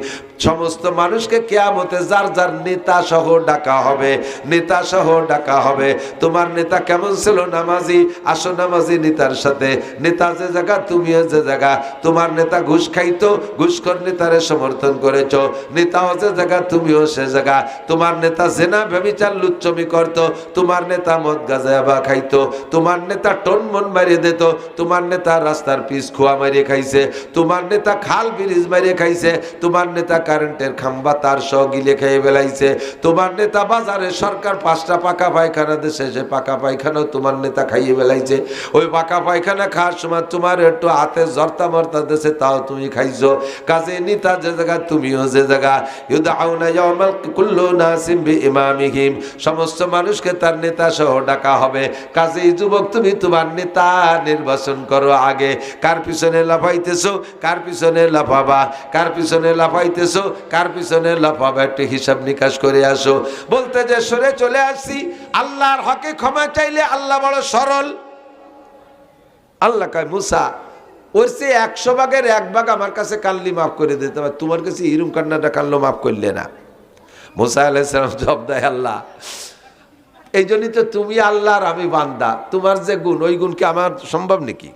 সমস্ত মানুষকে কিয়ামতে যার যার নেতা সহ ডাকা হবে, নেতা সহ ডাকা হবে। তোমার নেতা কেমন ছিল? নামাজি, আসো নামাজি নেতার সাথে। নেতা যে জায়গা তুমিও যে জায়গা। তোমার নেতা ঘুষ খাইতো, ঘুষখোর নেতারে সমর্থন করেছো। নেতাও যে জায়গা তুমিও সে জায়গা। তোমার নেতা জেনা ব্যভিচার লুচ্চমি করতো, তোমার নেতা মদ গাঁজা খাইতো। তোমার নেতা টন মন মারিয়ে দিত, তোমার নেতা রাস্তার পিছ খোয়া মারিয়ে খাইছে। তোমার নেতা খাল ব্রিজ মারিয়ে খাইছে। তোমার নেতা কারেন্টের খাম্বা তার সহ গিলে খেয়ে বেলাইছে। তোমার নেতা বাজারে সরকার 5টা পাকা পায়খানা দেশে, সে পাকা পায়খানাও তোমার নেতা খাইয়ে বেলাইছে। ওই পাকা পায়খানা খাওয়ার সময় তোমার একটু হাতে জর্তা মর্তা দেশে, তাও তুমি খাইছো। কাজে নেতা যে জায়গা তুমিও যে জায়গা। ইউদআউনা ইয়াওমাল কুল্লু নাসিম বিইমামিহিম, সমস্ত মানুষকে তার নেতা সহ ডাকা হবে। কাজে যুবক তুমি তোমার নেতা নির্বাচন করো আগে। কার পিছনে লাফাইতেছো? কার পিছনে লাফাবা? কার পিছনে লাফাইতেছো? কার পিছনে লাফাবা? একটু হিসাব নিকাশ করে আসো। বলতে যে সরে চলে আসছি, আল্লাহর হকে ক্ষমা চাইলে আল্লাহ বড় সরল। আল্লাহ কয় মুসা ওর সে 100 ভাগের 1 ভাগ আমার কাছে কানলি মাফ করে দিতে হবে, তোমার কাছে হিরুম কান্নাটা কানলো মাফ করলে না। মুসা আলাইহিস সালাম জবাব দেয় আল্লাহ এই জন্যই তো তুমি আল্লাহর আমি বান্দা, তোমার যে গুণ ওই গুণ কি আমার সম্ভব নাকি?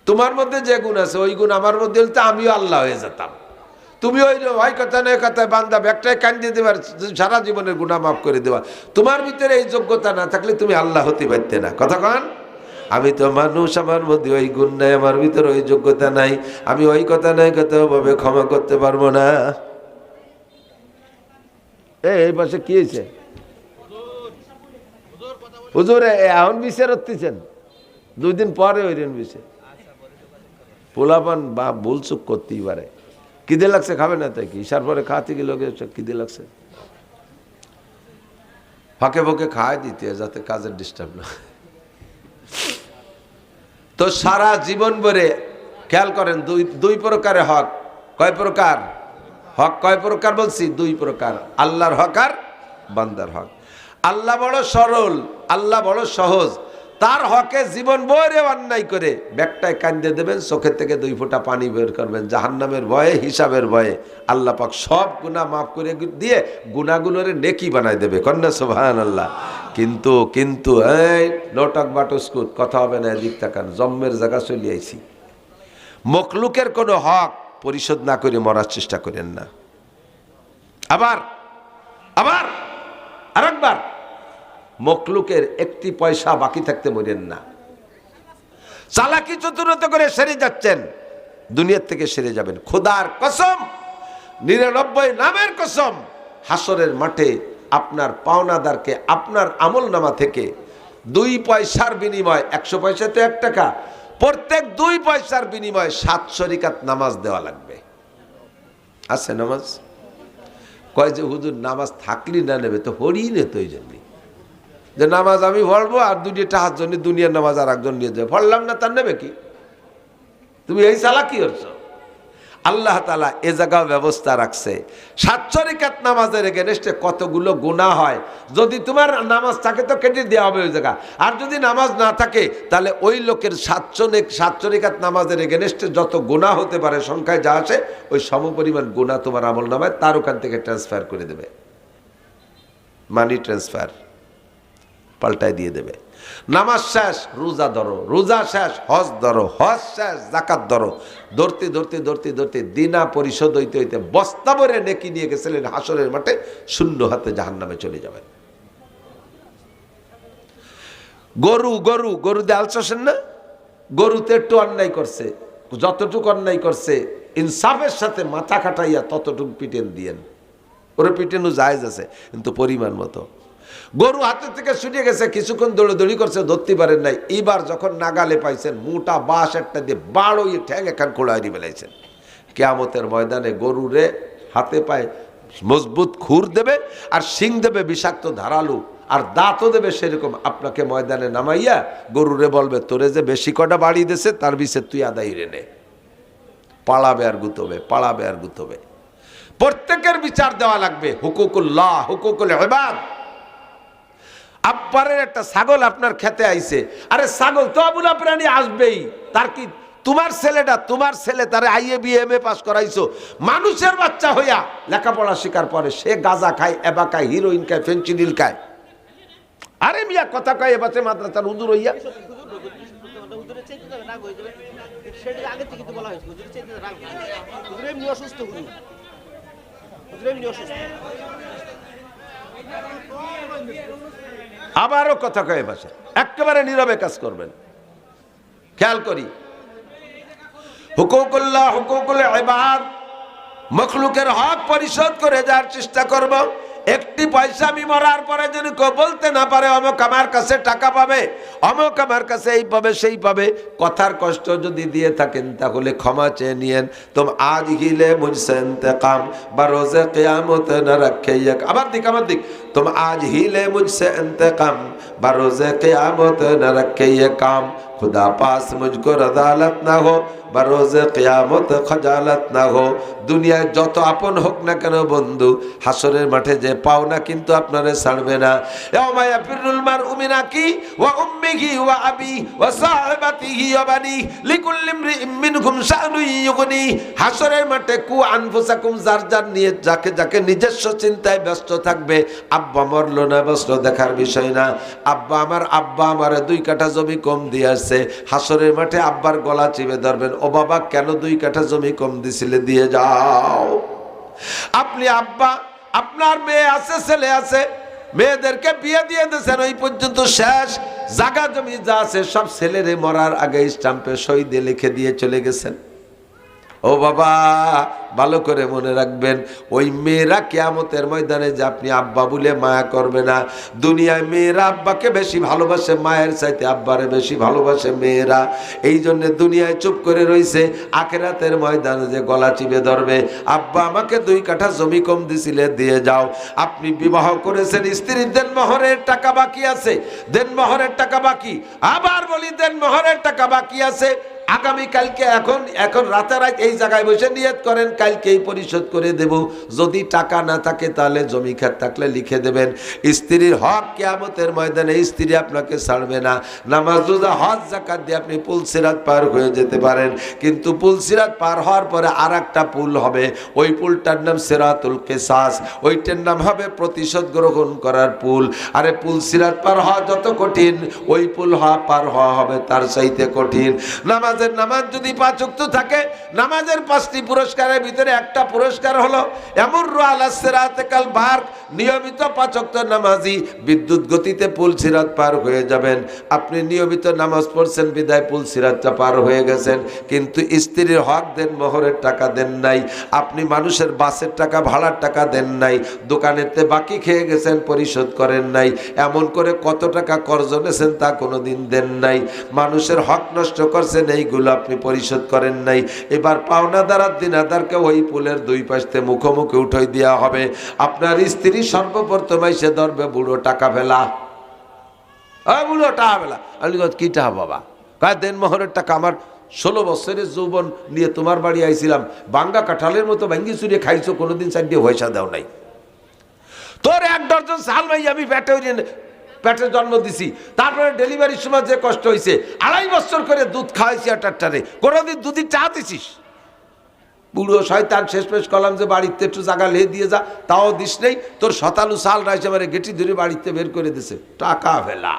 তোমার মধ্যে যে গুণ আছে ওই গুণ আমার মধ্যে হলে তো আমিও আল্লাহ হয়ে যেতাম। তুমি ওই ভাই কথা নয় কথায় বান্দা ব্যাগটায় কান্দিয়ে দেবার, সারা জীবনের গুনাহ মাফ করে দেওয়া। তোমার ভিতরে এই যোগ্যতা না থাকলে তুমি আল্লাহ হতে পারতে না। কথা কন, আমি তো মানুষ, আমার মধ্যে ওই গুণ নাই, আমার ভিতরে ওই যোগ্যতা নাই, আমি ওই কথা নয় কথা ভাবে ক্ষমা করতে পারবো না। এই পাশে কি হয়েছে? হুজুর এখন বিচার হচ্ছেন 2 দিন পরে হইলেন বিচার। পোলাপান বা ভুল চুক করতেই পারে। খিদে লাগছে খাবে না তাই কি? ইশার পরে খাওয়াতে গেলে খিদে লাগছে, ফাঁকে ফাঁকে খাওয়াই দিতে যাতে কাজের ডিস্টার্ব না। তো সারা জীবন ভরে খেয়াল করেন দুই প্রকারের হক। কয় প্রকার হক? কয় প্রকার বলছি? 2 প্রকার, আল্লাহর হক আর বান্দার হক। আল্লাহ বড় সরল, আল্লাহ বড় সহজ। তার হকে জীবন ভরে অন্যায় করে ব্যাগটায় কান্দে দেবেন, চোখের থেকে 2 ফোঁটা পানি বের করবেন, জাহান্নামের ভয়ে, হিসাবের ভয়ে। আল্লাহ পাক সব গুনাহ মাফ করে দিয়ে গুনাহগুলোর নেকি বানায় দেবে। কন্যা সুবহানাল্লাহ। কিন্তু কিন্তু এই লটক বাটস্কুট কথা হবে না, এদিক তাকান, জম্মের জায়গা চলে আইছি। মখলুকের কোনো হক পরিশোধ না করে মরার চেষ্টা করেন না। আবার আবার আরেকবার, মখলুকের 1টি পয়সা বাকি থাকতে মরেন না। চালাকি চতুরতা করে সেরে যাচ্ছেন, দুনিয়ার থেকে সেরে যাবেন। খোদার কসম, 99 নামের কসম, হাসরের মাঠে আপনার পাওনাদারকে আপনার আমল নামা থেকে 2 পয়সার বিনিময়, 100 পয়সাতে 1 টাকা, প্রত্যেক 2 পয়সার বিনিময়ে 700 রাকাত নামাজ দেওয়া লাগবে। আছে নামাজ? কয় যে হুজুর নামাজ থাকলি না নেবে, তো হরি নে তো, এই জন্যই যে নামাজ আমি পড়বো আর 2টি টাকার জন্য দুনিয়ার নামাজ আর একজন নিয়ে যাবে, পড়লাম না তার নেবে কি? তুমি এই চালাকি করছো। আল্লাহ তাআলা এ জায়গা ব্যবস্থা রাখছে। 700 রাকাত নামাজের এগেনস্টে কতগুলো গুনাহ হয়। যদি তোমার নামাজ থাকে তো কেটে দেওয়া হবে ওই জায়গা, আর যদি নামাজ না থাকে তাহলে ওই লোকের 700 রাকাত নামাজের এগেনস্টে যত গুনাহ হতে পারে সংখ্যায় যা আসে ওই সমপরিমাণ গুনাহ তোমার আমল নামায় তার ওখান থেকে ট্রান্সফার করে দেবে। মানি ট্রান্সফার পাল্টায় দিয়ে দেবে। নামাজ শেষ রোজা ধরো, রোজা শেষ হজ ধরো, হজ শেষ জাকাত ধরো, ধরতে ধরতে ধরতে ধরতে দিনা পরিশোধ হইতে হইতে বস্তা ভরে নেকি নিয়ে গেছিলেন হাসরের মাঠে, শূন্য হাতে জাহান্নামে চলে যাবেন। গরু গরু গরু দিয়ে আলচাছেন না, গরুতে একটু অন্যায় করছে, যতটুকু অন্যায় করছে ইনসাফের সাথে মাথা খাটাইয়া ততটুকু পিটেন দিয়েন, ওরা পিটেনও জায়েজ আছে কিন্তু পরিমাণ মতো। গরু হাতে থেকে ছুটে গেছে, কিছুক্ষণ দৌড়াদৌড়ি করছে, ধরতে পারেন নাই, এইবার যখন নাগালে পাইছেন মোটা বাঁশ একটা দিয়ে বাড়িয়ে ঠ্যাং এখান খোড়াই ফেলাইছেন। কিয়ামতের ময়দানে গরুরে হাতে পায়ে মজবুত খুর দেবে আর শিং দেবে বিষাক্ত ধারালু, আর দাঁতও দেবে সেরকম। আপনাকে ময়দানে নামাইয়া গরুরে বলবে তোরে যে বেশি কটা বাড়ি দিছে তার বিষে তুই আদায় রেনে পালাবে আর গুতবে, পালাবে আর গুতবে। প্রত্যেকের বিচার দেওয়া লাগবে। হুকুকুল্লাহ, হুকুকুল ইবাদ। আব্বারের একটা ছাগল আপনার খেতে আইছে, আরে ছাগল তো আবুলা প্রাণী আসবেই, তার কি তোমার ছেলেটা, তোমার ছেলে তারে IA B M A pass করাইছো, মানুষের বাচ্চা হইয়া লেখাপড়া শিকার পরে সে গাঁজা খায়, এবা খায়, হিরোইন খায়, ফেন্সিডিল খায়। আরে মিয়া কথা কয় এবারে মাদ্রাসার হুজুর হইয়া আবারও কথা কয়ে পাশে একেবারে নীরবে কাজ করবেন। খেয়াল করি, হুকুকুল্লাহ, হুকুকুল ইবাদ, মখলুকের হক পরিশোধ করে যাওয়ার চেষ্টা করব। একটি পয়সা আমি মরার পরে যেন কেউ বলতে না পারে অমুক আমার কাছে টাকা পাবে, অমুক আমার কাছে এই পাবে সেই পাবে। কথার কষ্ট যদি দিয়ে থাকেন তাহলে ক্ষমা চেয়ে নিয়েন। তুম আজ হিলে মুঝসে ইন্তেকাম বা রোজে কিয়ামত না রাখে। আবার দিক তুম আজ হিলে মুঝসে ইন্তেকাম বা রোজে কিয়ামত না রাখে ये काम। खुदा पास मुझको रदालत ना हो বা রোজে কিয়ামত খজালত না হো। দুনিয়ায় যত আপন হোক না কেন বন্ধু, হাসরের মাঠে যে পাও না কিন্তু আপনারে ছাড়বে না। ইয়াউমা ইয়াফিরুল মারউ মিন আখি ওয়া উম্মিহি ওয়া আবি ওয়া সাহিবাতিহি ওয়া বানি লিকুল্লি ইমরিইম মিনহুম শা'নুন ইউগনি। হাসরের মাঠে কু আনফুসাকুম, যার যার নিয়ে যাকে যাকে নিজস্ব চিন্তায় ব্যস্ত থাকবে। আব্বা মরলো না ব্যস্ত দেখার বিষয় না। আব্বা আমারে 2 কাঠা জমি কম দিয়ে আসছে, হাসরের মাঠে আব্বার গলা চিপে ধরবেন, ও বাবা কেন 2 কাঠা জমি কম দিছিলে, দিয়ে যাও। আপনি আব্বা, আপনার মেয়ে আছে, ছেলে আছে, মেয়েদেরকে বিয়ে দিয়ে দিয়েছেন, ওই পর্যন্ত শেষ। জায়গা জমি যা আছে সব ছেলেরে মরার আগে স্টাম্পে সই দিয়ে লিখে দিয়ে চলে গেছেন। ও বাবা ভালো করে মনে রাখবেন, ওই মেয়েরা কিয়ামতের ময়দানে যে আপনি আব্বা বলে মায়া করবে না। দুনিয়ায় মেয়েরা আব্বাকে বেশি ভালোবাসে, মায়ের চাইতে আব্বারে বেশি ভালোবাসে মেয়েরা। এই জন্য দুনিয়ায় চুপ করে রইছে, আখিরাতের ময়দানে যে গলা চিপে ধরবে, আব্বা আমাকে 2 কাঠা জমি কম দিছিলে, দিয়ে যাও। আপনি বিবাহ করেছেন, স্ত্রীর দেনমোহরের টাকা বাকি আছে, দেনমোহরের টাকা বাকি। আবার বলি দেনমোহরের টাকা বাকি আছে। আগামী কালকে এখন রাতারাত এই জায়গায় বসে নিয়ত করেন কালকেই পরিশোধ করে দেব। যদি টাকা না থাকে তাহলে জমি খাত থাকলে লিখে দেবেন। স্ত্রীর হক কিয়ামতের ময়দানে স্ত্রী আপনাকে ছাড়বে না। নামাজ রোজা হজ যাকাত দিয়ে আপনি পুলসিরাত পার হয়ে যেতে পারেন, কিন্তু পুলসিরাত পার হওয়ার পরে আর একটা পুল হবে, ওই পুলটার নাম সিরাতুল কিসাস, ওইটার নাম হবে প্রতিশোধ গ্রহণ করার পুল। আরে পুলসিরাত পার হওয়া যত কঠিন, ওই পুল পার হওয়া হবে তার চাইতে কঠিন। নামাজ যদি 5 ওয়াক্ত থাকে, নামাজের 5টি পুরস্কারের ভিতরে একটা পুরস্কার হলো ইয়ামুরু আলা সিরাতে কাল বারক, নিয়মিত 5 ওয়াক্ত নামাজি বিদ্যুৎ গতিতে পুল সিরাত পার হয়ে যাবেন। আপনি নিয়মিত নামাজ পড়ছেন বিদায় পুল সিরাতটা পার হয়ে গেছেন, কিন্তু স্ত্রীর হক দেন, মোহরের টাকা দেন নাই, আপনি মানুষের বাসের টাকা ভাড়ার টাকা দেন নাই, দোকানেতে বাকি খেয়ে গেছেন পরিশোধ করেন নাই, এমন করে কত টাকা কর্জ নেছেন তা কোনোদিন দেন নাই, মানুষের হক নষ্ট করছেন, এইগুলো আপনি পরিশোধ করেন নাই। এবার পাওনাদার আর দিনাদারকে ওই পুলের 2 পাশে মুখোমুখি উঠাই দেওয়া হবে। আপনার স্ত্রী সর্বপ্রথম এসে ধরবে বুড়ো টাকা ফেলা, বুড়ো টাকা ফেলা। আমি কি টাকা বাবা? কার দেনমোহরের টাকা? আমার 16 বছরের যৌবন নিয়ে তোমার বাড়ি আইছিলাম, বাঙ্গা কাঁঠালের মতো ভাঙ্গি চুরিয়ে খাইছো, কোনোদিন সাইড দিয়ে পয়সা দাও নাই। তোর 1 ডজন চাল ভাই আমি পেটে জন্ম দিছি, তারপরে ডেলিভারির সময় যে কষ্ট হয়েছে, 2.5 বছর করে দুধ খাওয়াইছি, 8টারে কোনোদিন দুধের চা দিছিস? বুড়ো শয়তান শেষমেশ করলাম যে বাড়িতে একটু জায়গা লে দিয়ে যা, তাও দিস নেই, তোর শতালু সাল রাইছে মানে গেটি ধরে বাড়িতে বের করে দিছে, টাকা ফেলা।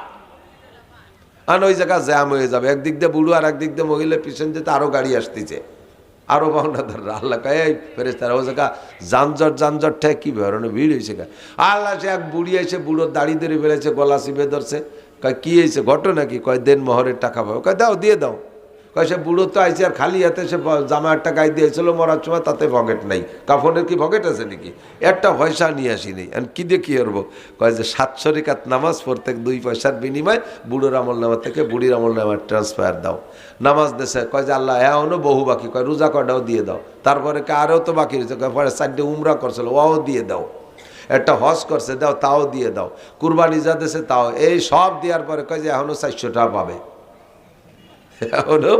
আর ওই জায়গা জ্যাম হয়ে যাবে, একদিক দিয়ে বুড়ো আর একদিক দিয়ে মহিলা, পিছন যেতে আরো গাড়ি আসতেছে, আরো পাওনাদার। আল্লাহ এই ফেরেশতারা ও জায়গা যানজট ঠেক কি ধরনের ভিড় হয়েছে। আল্লাহ সে এক বুড়ি এসে বুড়োর দাড়ি ধরে বেড়েছে, গলা চিপে ধরছে, কয় কি হয়েছে ঘটনা কি? কয় দেন মোহরের টাকা পাবো। কয় দাও, দিয়ে দাও। কয় সে বুড়ো তো আইছে আর খালি হাতে, সে জামা একটা গায়ে দিয়েছিল মরার সময়, তাতে পকেট নাই, কাফনের কি পকেট আছে নাকি? একটা পয়সা নিয়ে আসিনি। আর কি দিয়ে কি করবো? কয় যে 700 রিকাত নামাজ প্রত্যেক 2 পয়সার বিনিময় বুড়োর আমল নামা থেকে বুড়ির আমল নামার ট্রান্সফার দাও। নামাজ দেশে কয় যে আল্লাহ এখনও বহু বাকি, কয় রোজা কয়টাও দিয়ে দাও। তারপরে আরও তো বাকি রয়েছে, কয় পরে 4টে উমরা করছিল, ওও দিয়ে দাও। একটা হজ করছে, দাও, তাও দিয়ে দাও। কুরবানি যা দেশে তাও, এই সব দেওয়ার পরে কয় যে এখনও 400 টাকা পাবে। এখনো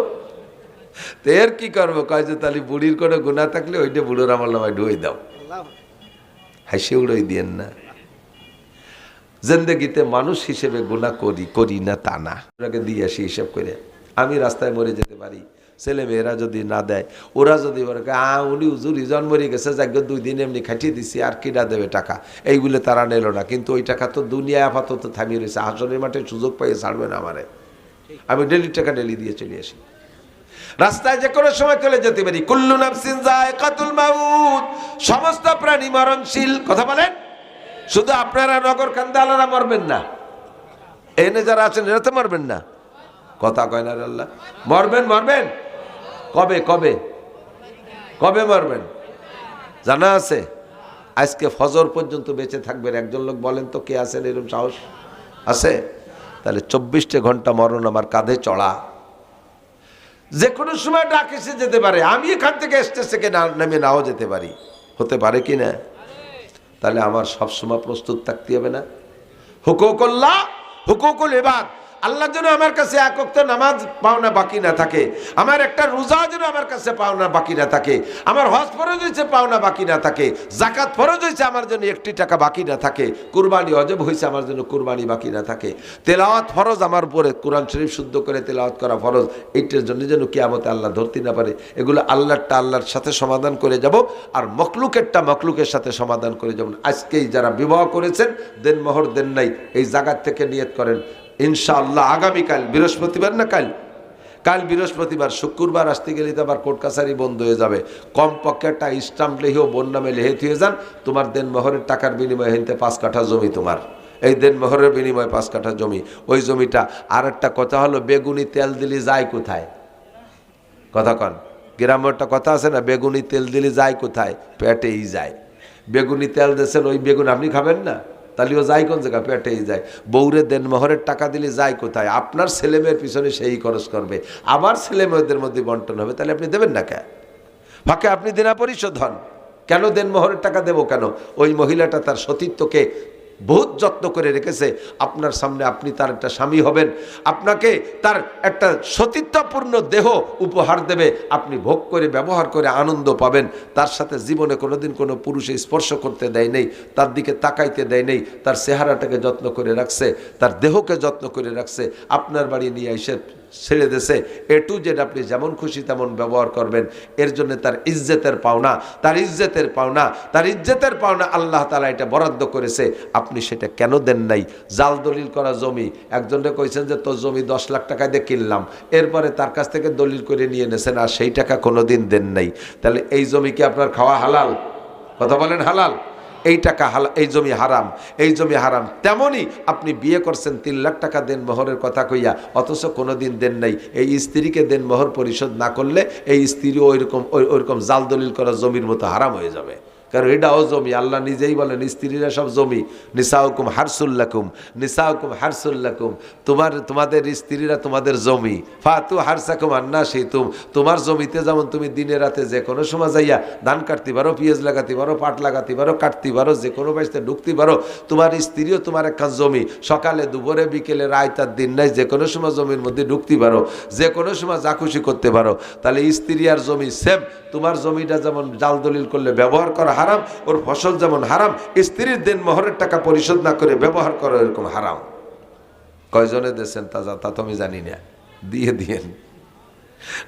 তো এর কি করবো? কয় যে তাহলে বুড়ির কোনো গুণা থাকলে ওইটা বুড়োর আমল নামায় ঢুয়ে দাও। হাসি উড়োই দিয়েন না। জিন্দেগিতে মানুষ হিসেবে গুণা করি না তা না, ওটাকে দিয়ে আসি হিসাব করে। আমি রাস্তায় মরে যেতে পারি, ছেলে মেয়েরা যদি না দেয়, ওরা যদি বলে উনি উজুরি জন্মরি গেছে, যাকে 2 দিন এমনি খাটিয়ে দিছি, আর কিনা দেবে টাকা, এইগুলো তারা নিল না। কিন্তু ওই টাকা তো দুনিয়ায় আপাতত থামিয়ে রয়েছে, হাসনের মাঠে সুযোগ পাইয়ে ছাড়বে না আমারে। আমি ডেলি টাকা ডেলি দিয়ে চলে আসি। রাস্তায় যে কোনো সময় চলে যেতে পারি। কুল্লু নাফসিন যায়কাতুল মাউত, সমস্ত প্রাণী মরণশীল। কথা বলেন। শুধু আপনারা নগর কান্দালারা মরবেন না, এনে যারা আছেন এরা তো মরবেন না। কথা কয় না আল্লাহ? মরবেন। কবে কবে কবে মরবেন জানা আছে? আজকে ফজর পর্যন্ত বেঁচে থাকবেন। একজন লোক বলেন তো কে আছেন এরকম সাহস আছে? তাহলে 24 ঘন্টা মরণ আমার কাঁধে চড়া, যে কোনো সময় ডাক এসে যেতে পারে। আমি এখান থেকে স্টেজ থেকে নেমে নাও যেতে পারি, হতে পারে কি না? তাহলে আমার সবসময় প্রস্তুত থাকতে হবে না? হুকুকুল্লাহ, হুকুকুল ইবাদ, আল্লাহ যেন আমার কাছে এক ওয়াক্ত নামাজ পাওনা বাকি না থাকে, আমার একটা রোজা যেন আমার কাছে পাওনা বাকি না থাকে, আমার হজ ফরজ হয়েছে পাওনা বাকি না থাকে, জাকাত ফরজ হয়েছে আমার জন্য 1টি টাকা বাকি না থাকে, কুরবানি ওয়াজিব হয়েছে আমার জন্য কুরবানি বাকি না থাকে, তেলাওয়াত ফরজ আমার উপরে, কোরআন শরীফ শুদ্ধ করে তেলাওয়াত করা ফরজ, এইটার জন্য যেন কিয়ামতে আল্লাহ ধরতে না পারে। এগুলো আল্লাহরটা আল্লাহর সাথে সমাধান করে যাব, আর মখলুকেরটা মখলুকের সাথে সমাধান করে যাব। আজকেই যারা বিবাহ করেছেন, দেন মোহর দেন নাই, এই জায়গার থেকে নিয়ত করেন ইনশাআল্লাহ আগামীকাল বৃহস্পতিবার না, কাল বৃহস্পতিবার, শুক্রবার আসতে গেলে তো আবার কোর্ট কাছারি বন্ধ হয়ে যাবে। কমপক্ষে একটা স্টাম্প লিখেও বোন নামে লিখে দিয়ে যান, তোমার দেন মোহরের টাকার বিনিময়ে হিনতে 5 কাঠা জমি, তোমার এই দেন মোহরের বিনিময়ে 5 কাঠা জমি। ওই জমিটা, আর একটা কথা হলো, বেগুনি তেল দিলে যায় কোথায়? কথা কন, গ্রামে একটা কথা আছে না, বেগুনি তেল দিলে যায় কোথায়? পেটেই যায়। বেগুনি তেল দিয়েছেন, ওই বেগুন আপনি খাবেন না, তাহলেও যাই কোন জায়গা? পেটেই যায়। বউরে দেন মোহরের টাকা দিলে যায় কোথায়? আপনার ছেলেমেয়ের পিছনে সেই খরচ করবে, আবার ছেলেমেয়েদের মধ্যে বন্টন হবে, তাহলে আপনি দেবেন না কেন? ফাঁকে আপনি দেনা পরিশোধ হন কেন? দেন মোহরের টাকা দেবো কেন? ওই মহিলাটা তার সতীত্বকে বহুত যত্ন করে রেখেছে, আপনার সামনে আপনি তার একটা স্বামী হবেন, আপনাকে তার একটা সতীত্বপূর্ণ দেহ উপহার দেবে, আপনি ভোগ করে ব্যবহার করে আনন্দ পাবেন। তার সাথে জীবনে কোনোদিন কোনো পুরুষে স্পর্শ করতে দেয় নেই, তার দিকে তাকাইতে দেয় নেই, তার চেহারাটাকে যত্ন করে রাখছে, তার দেহকে যত্ন করে রাখছে, আপনার বাড়ি নিয়ে এসে ছেড়ে দেশে A to Z আপনি যেমন খুশি তেমন ব্যবহার করবেন। এর জন্য তার ইজ্জতের পাওনা, তার ইজ্জতের পাওনা আল্লাহ তাআলা এটা বরাদ্দ করেছে, আপনি সেটা কেন দেন নাই? জাল দলিল করা জমি, একজনকে কইছেন যে তোর জমি 10 লাখ টাকা দিয়ে কিনলাম, এরপরে তার কাছ থেকে দলিল করে নিয়ে নেছেন, আর সেই টাকা কোনোদিন দেন নাই, তাহলে এই জমি কি আপনার খাওয়া হালাল? কথা বলেন হালাল? এই টাকা এই জমি হারাম, এই জমি হারাম। তেমনই আপনি বিয়ে করছেন 3 লাখ টাকা দেন মোহরের কথা কইয়া, অথচ কোনোদিন দেন নাই। এই স্ত্রীকে দেন মোহর পরিশোধ না করলে এই স্ত্রীও ওইরকম জাল দলিল করা জমির মতো হারাম হয়ে যাবে। কারণ এটাও জমি, আল্লাহ নিজেই বলেন স্ত্রীরা সব জমি। নিসাউকুম হারসুল্লাকুম, নিসাউকুম হারসুল্লাকুম, তোমাদের স্ত্রীরা তোমাদের জমি। ফাতু হারসাকুম আন্না শিতুম, তোমার জমিতে যেমন তুমি দিনে রাতে যে কোনো সময় যাইয়া ধান কাটতে পারো, পেঁয়াজ লাগাতে পারো, পাট লাগাতে পারো, কাটতে পারো, যে কোনো বাড়িতে ঢুকতে পারো, তোমার স্ত্রীও তোমার একটা জমি। সকালে দুপুরে বিকেলে রায়তার দিন নাই, যে কোনো সময় জমির মধ্যে ঢুকতে পারো, যে কোনো সময় যা খুশি করতে পারো। তাহলে স্ত্রী আর জমি সেম। তোমার জমিটা যেমন জাল দলিল করলে ব্যবহার করা হারাম, ওর ফসল যেমন হারাম, স্ত্রীর দেন মোহরের টাকা পরিশোধ না করে ব্যবহার করা এরকম হারাম। কয়জনে দেন তা তো আমি জানি না, দিয়ে দিয়েন,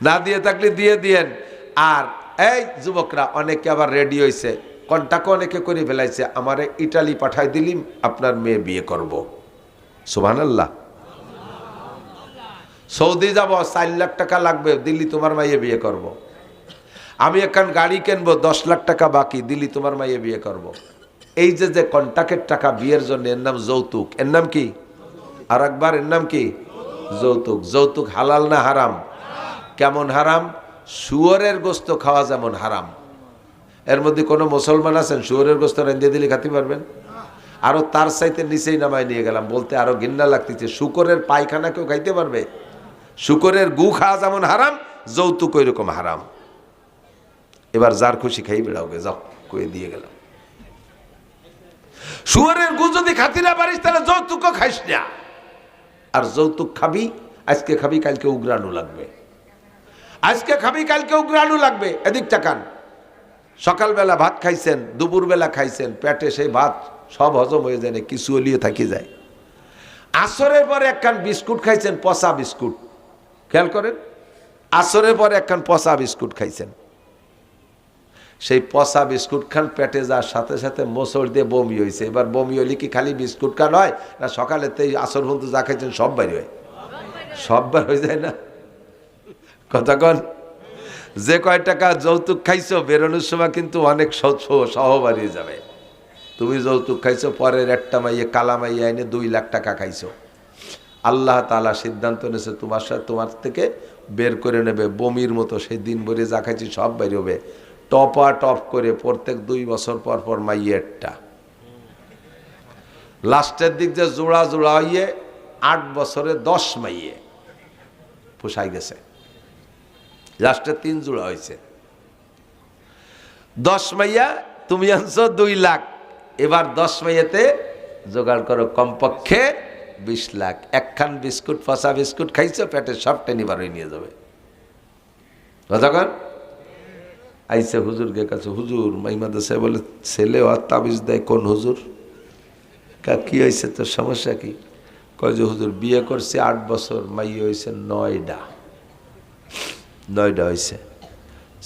না দিয়ে থাকলে দিয়ে দিয়েন। আর এই যুবকরা অনেকে আবার রেডি হয়েছে, কন্টাক্ট অনেকে করে ফেলাইছে, আমারে ইটালি পাঠাই দিলিম আপনার মেয়ে বিয়ে করব। সুবহানাল্লাহ। সৌদি যাব 4 লাখ টাকা লাগবে, দিল্লি তোমার মাইয়ে বিয়ে করব। আমি এখন গাড়ি কিনবো 10 লাখ টাকা বাকি, দিল্লি তোমার মাইয়ে বিয়ে করব। এই যে কন্টাক্টের টাকা বিয়ের জন্য, এর নাম যৌতুক। এর নাম কি? আর একবার, এর নাম কি? যৌতুক। যৌতুক হালাল না হারাম? কেমন হারাম? শুয়োরের গোস্ত খাওয়া যেমন হারাম। এর মধ্যে কোনো মুসলমান আছেন শুয়োরের গোস্ত রেঁধে দিলে খেতে পারবেন? আরো তার চাইতে নিচেই নামায় নিয়ে গেলাম, বলতে আরো ঘৃণা লাগতেছে। শুকরের পায়খানা কেউ খাইতে পারবে? শুকরের গু খাওয়া যেমন হারাম, যৌতুক ওই রকম হারাম। এবার যার খুশি খাই বেড়াওগে, যাও কয়ে দিয়ে গেলাম। শুয়োরের গু যদি খাতি না পারিস তাহলে যৌতুকও খাইস না। আর যৌতুক খাবি, আজকে খাবি কালকে উগ্রাণু লাগবে, আজকে খাবি কালকে উগ্রাণু লাগবে। এদিক টাকান, সকালবেলা ভাত খাইছেন, দুপুরবেলা খাইছেন, পেটে সেই ভাত সব হজম হয়ে যায় না, কিছু অলিয়ে থাকি যায়। আসরের পরে একখান বিস্কুট খাইছেন, পচা বিস্কুট, খেয়াল করেন, আসরের পরে একখান পচা বিস্কুট খাইছেন, সেই পচা বিস্কুট খান পেটে যাওয়ার সাথে সাথে মোচড় দিয়ে বমি হয়েছে। এবার বমি হলে কি খালি বিস্কুট খান হয় না, সকালেতেই আসর পর্যন্ত যা খাইছেন সব বাইরে হয়? সব বার হয়ে যায় না? কতক্ষণ যে কয় টাকা যৌতুক খাইছো বেরোনোর সময় কিন্তু অনেক সহ বাড়িয়ে যাবে। তুমি যৌতুক খাইছো, পরের একটা মাইয়ে কালা মাইয়া এনে 2 লাখ টাকা খাইছো। আল্লাহ তাআলা সিদ্ধান্ত নিয়েছে তোমার থেকে বের করে নেবে, বমির মতো সেই দিন ভরে যা খাইছি সব বের হবে। টপা টপ করে প্রত্যেক 2 বছর পর পর মাইয়েরটা, লাস্টের দিক যে জোড়া জোড়া হইয়ে 8 বছরে 10 মাইয়ে পোষাই গেছে। লাস্টে 3 জোড়া হয়েছে, 10 মাইয়া তুমি আনছো 2 লাখ। এবার 10 মাইয়াতে জোগাড় করো কমপক্ষে 20 লাখ। একখান বিস্কুট, পচা বিস্কুট খাইছো, পেটে সব টেনি বার হয়ে নিয়ে যাবে। কতক্ষণ আইসে হুজুরকে কাছে, হুজুর মাইমাদা সাহেব বলে ছেলে আর তাবিজ দেয়। কোন হুজুর? কি হয়েছে তোর, সমস্যা কি? কয় যে হুজুর বিয়ে করছে 8 বছর, মাইয়ে হয়েছে 9টা হয়েছে,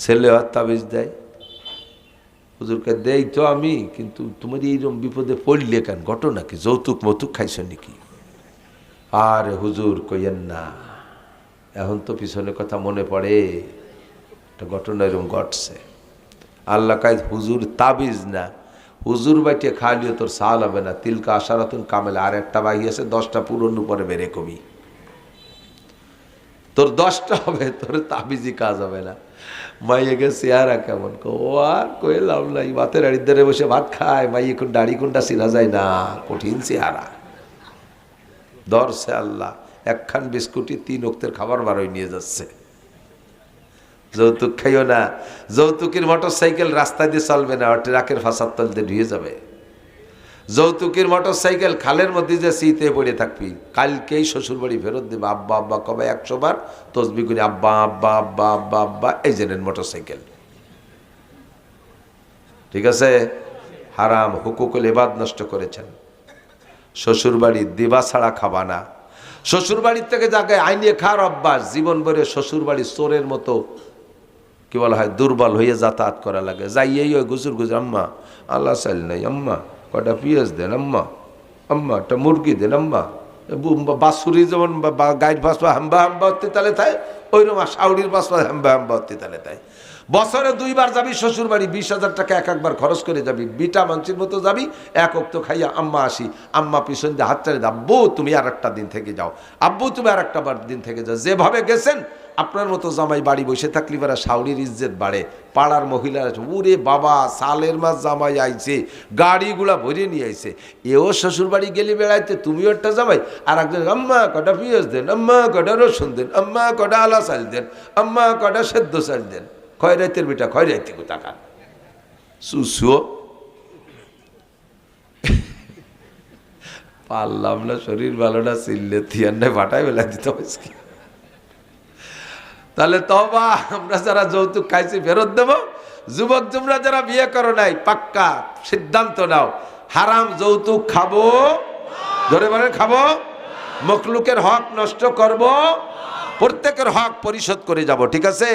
ছেলে আর তাবিজ দেয়। হুজুরকে দেই তো আমি, কিন্তু তোমার এইরকম বিপদে পড়লে কেন, ঘটনা কি, যৌতুক মতুক খাইছো নাকি? আরে হুজুর কইয়েন না, এখন তো পিছনে কথা মনে পড়ে, একটা ঘটনা এরকম ঘটছে। আল্লাহ কাজ হুজুর তাবিজ না, হুজুর বাইটে খাইলেও তোর সাল হবে না। তিলকা আশারাতুন কামেলা, আর একটা বাকি আছে, 10টা পুরনো পরে বেড়ে কবি, তোর 10টা হবে, তোর তাবিজি কাজ হবে না। মাইয়ে গে চেহারা কেমন, ও আর কইলাম নাই, ভাতের আড়ির ধারে বসে ভাত খায়, মাইয়ে কোন দাড়ি কোনটা চিনা যায় না, কঠিন চেহারা। ধরছে আল্লাহ, একখান বিস্কুটি 3 ওক্তের খাবার বারোই নিয়ে যাচ্ছে। যৌতুক খাইও না, যৌতুকের মোটর সাইকেল রাস্তা দিয়ে চলবে না, ট্রাকের ফাঁসার তল দিয়ে ঢুয়ে যাবে। যৌতুকের মোটর সাইকেল খালের মধ্যে যে শীতে পড়ে থাকবি, কালকেই শ্বশুর বাড়ি ফেরত দেবে। আব্বা আব্বা কবে 100 বার তসবি করে আব্বা আব্বা আব্বা আব্বা আব্বা, এই জেনেন মোটর সাইকেল। ঠিক আছে, হারাম হুকুকুল ইবাদ নষ্ট করেছেন। শ্বশুর বাড়ি দিবা ছাড়া খাবা না। শ্বশুর বাড়ির থেকে জায়গায় আইনিয়ে খাওয়ার অভ্যাস, জীবন ভরে শ্বশুর বাড়ি চোরের মতো কি বলা হয়, দুর্বল হয়ে যাতায়াত করা লাগে। যাইয়েই ওই গুজুর গুজুর, আম্মা আল্লাহ চাল নাই, আম্মা কটা পেঁয়াজ দেন, আম্মা আম্মা একটা মুরগি দেন, আম্মা। বাসুরি যেমন গাইড বাসবা হাম্বা হাম্বা হতে তালে তাই, ওইরকম শাউরির বাসবা হাম্বা হাম্বা হতে তালে তাই। বছরে 2 বার যাবি শ্বশুর বাড়ি, 20,000 টাকা একবার খরচ করে যাবি, বিটা মানসির মতো যাবি, এক ওক্ত খাইয়া আম্মা আসি, আম্মা পিছন দিয়ে হাত চালিয়ে, আব্বু তুমি আর একটা দিন থেকে যাও, আব্বু তুমি আর একটা দিন থেকে যাও। যেভাবে গেছেন আপনার মতো জামাই বাড়ি বসে থাকলে এবার শাউরির ইজ্জত বাড়ে। পাড়ার মহিলারা উরে বাবা সালের মাস জামাই আইছে, গাড়িগুলা ভরে নিয়ে আইছে, এও শ্বশুর বাড়ি গেলে বেড়াইতে, তুমিও একটা জামাই, আর একজন আম্মা কটা পেঁয়াজ দেন, আম্মা কটা রসুন দেন, আম্মা কটা আলা চাল দেন, আম্মা কটা সেদ্ধ চাল দেন। খয়রাইতের বেটা খয়রাইতে কোথাকার সুসুও পারলাম না, শরীর ভালো না, চিল্লে থিয়ান্নায় ফাটাই বেলা দিতে হয়েছে। তাহলে তবা আমরা যারা যৌতুক খাইছি ফেরত দেব। যুবক তোমরা যারা বিয়ে করো নাই, পাক্কা সিদ্ধান্ত নাও, হারাম যৌতুক খাবো, ধরে বলেন খাবো, মখলুকের হক নষ্ট করব, প্রত্যেকের হক পরিশোধ করে যাব। ঠিক আছে।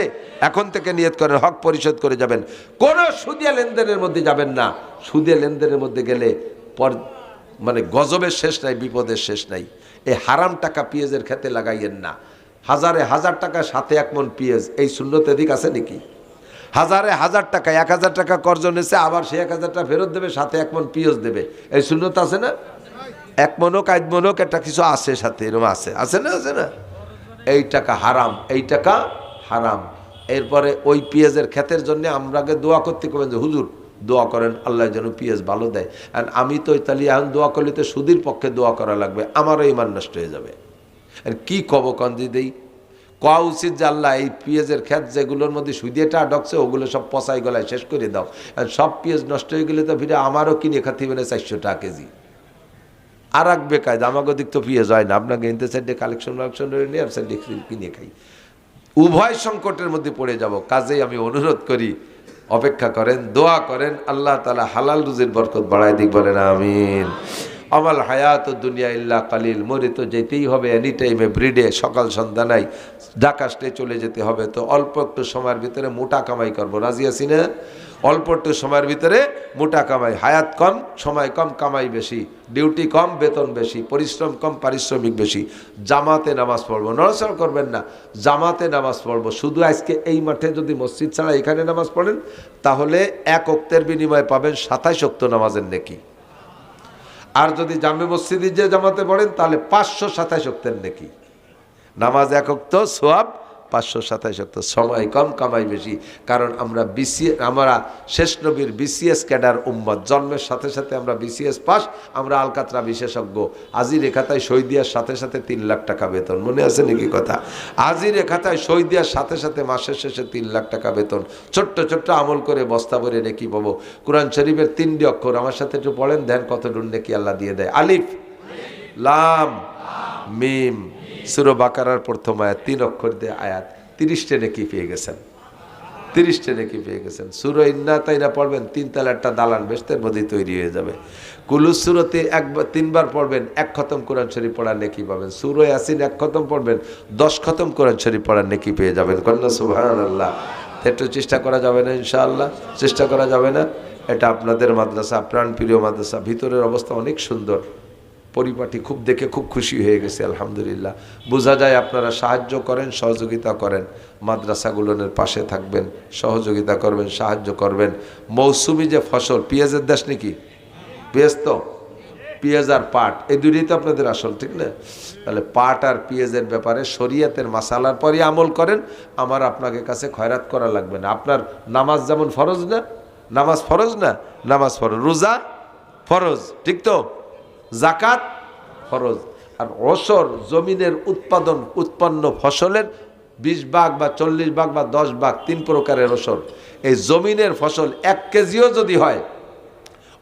এখন থেকে নিয়ত করেন হক পরিশোধ করে যাবেন, কোনো সুদিয়া লেনদেনের মধ্যে যাবেন না। সুদিয়া লেনদেনের মধ্যে গেলে পর মানে গজবের শেষ নাই, বিপদের শেষ নাই। এই হারাম টাকা পেঁয়াজের খেতে লাগাইয়েন না। হাজারে হাজার টাকা সাথে 1 মণ পেঁয়াজ, এই শূন্যতে দিক আছে নাকি? হাজারে হাজার টাকা 1000 টাকা কর্জ নিয়েছে, আবার সে 1000 টাকা ফেরত দেবে, সাথে 1 মণ পেঁয়াজ দেবে, এই শূন্যত আছে না? 1 মণক 1 মণক একটা কিছু আছে সাথে, এরকম আছে, আছে না? আছে না? এই টাকা হারাম, এই টাকা হারাম। এরপরে ওই পেঁয়াজের ক্ষেতের জন্য আমরা আগে দোয়া করতে করবেন যে হুজুর দোয়া করেন আল্লাহ যেন পেঁয়াজ ভালো দেয়। আর আমি তো ইতালি এখন দোয়া করলে তো সুদীর পক্ষে দোয়া করা লাগবে, আমারও ইমান নষ্ট হয়ে যাবে। আর কি কব কন্দি দেই, কোয়া উচিত যে আল্লাহ এই পেঁয়াজের ক্ষেত যেগুলোর মধ্যে সুদিয়েটা ঢকছে ওগুলো সব পচাই গলায় শেষ করে দাও। আর সব পেঁয়াজ নষ্ট হয়ে গেলে তো ফিরে আমারও কিনে খাতে হবে না 400 টাকা কেজি। আর এক বেকায় আমাকে দিক তো পেঁয়াজ হয় না, আপনাকে ইনতে সাইডে কালেকশন নিয়ে আর সাইডে কিনে খাই, উভয় সংকটের মধ্যে পড়ে যাব। কাজেই আমি অনুরোধ করি অপেক্ষা করেন, দোয়া করেন, আল্লাহ তাআলা হালাল রুজির বরকত বাড়ায় দিক, বলেন আমিন। আমাল হায়াত দুনিয়া ইল্লা কালিল, মরে তো যেতেই হবে এনি টাইম এভরিডে, সকাল সন্ধ্যা নাই, ঢাকা স্টে চলে যেতে হবে। তো অল্প একটু সময়ের ভিতরে মোটা কামাই করবো, রাজি আছি না? অল্প একটু সময়ের ভিতরে মোটা কামাই, হায়াত কম সময় কম কামাই বেশি, ডিউটি কম বেতন বেশি, পরিশ্রম কম পারিশ্রমিক বেশি। জামাতে নামাজ পড়বো, নড়াচড়া করবেন না, জামাতে নামাজ পড়বো। শুধু আজকে এই মাঠে যদি মসজিদ ছাড়া এখানে নামাজ পড়েন তাহলে 1 ওয়াক্তের বিনিময়ে পাবেন 27 ওয়াক্ত নামাজের নেকি। আর যদি জামে মসজিদে যে জামাতে পড়েন তাহলে 527 ওয়াক্তের নেকি। নামাজ 1 ওয়াক্ত সোয়াব 527 ওয়াক্ত। সময় কম কামাই বেশি, কারণ আমরা শেষ নবীর বিসিএস ক্যাডার উম্মত, জন্মের সাথে সাথে আমরা বিসিএস পাস, আমরা আলকাতরা বিশেষজ্ঞ। আজির খাতায় সই দেওয়ার সাথে সাথে 3 লাখ টাকা বেতন, মনে আছে নাকি কথা? আজির খাতায় সই দেওয়ার সাথে সাথে মাসের শেষে 3 লাখ টাকা বেতন। ছোট্ট ছোট্ট আমল করে বস্তা ভরে নেকি পাবো। কোরআন শরীফের 3টি অক্ষর আমার সাথে একটু পড়েন, দেন কত ডুন নেকি আল্লাহ দিয়ে দেয়। আলিফ লাম মিম, সূরা বাকারার প্রথম আয়াত, 3 অক্ষর দিয়ে আয়াত, 30টা নেকি পেয়ে গেছেন, 30টা নেকি পেয়ে গেছেন। সূরা ইন্না তাইনা পড়বেন, 3 তলা একটা দালান বেশতের মধ্যে তৈরি হয়ে যাবে। কুলুস সূরাতে 3বার পড়বেন, 1 খতম কোরআন শরীফ পড়ার নেকি পাবেন। সূরা ইয়াসিন 1 খতম পড়বেন, 10 খতম কোরআন শরীফ পড়ার নেকি পেয়ে যাবেন। কন্যা সুবহানাল্লাহ। একটু চেষ্টা করা যাবে না ইনশাআল্লাহ? চেষ্টা করা যাবে না? এটা আপনাদের মাদ্রাসা, প্রাণপ্রিয় মাদ্রাসা, ভিতরের অবস্থা অনেক সুন্দর, পরিপাটি, খুব দেখে খুব খুশি হয়ে গেছে আলহামদুলিল্লাহ। বোঝা যায় আপনারা সাহায্য করেন, সহযোগিতা করেন, মাদ্রাসাগুলোর পাশে থাকবেন, সহযোগিতা করবেন, সাহায্য করবেন। মৌসুমি যে ফসল, পেঁয়াজের দেশ নাকি? পেঁয়াজ তো, পেঁয়াজ আর পাট এই দুটোই তো আপনাদের আসল, ঠিক না? তাহলে পাট আর পেঁয়াজের ব্যাপারে শরীয়তের মাসালার পরই আমল করেন। আমার আপনাকে কাছে খয়রাত করা লাগবে না। আপনার নামাজ যেমন ফরজ না, নামাজ ফরজ না, নামাজ ফরজ, রোজা ফরজ, ঠিক তো? জাকাত ফরজ। আর ওসর জমিনের উৎপন্ন ফসলের 20 ভাগ বা 40 ভাগ বা 10 ভাগ 3 প্রকারের ওসর। এই জমিনের ফসল 1 কেজিও যদি হয়,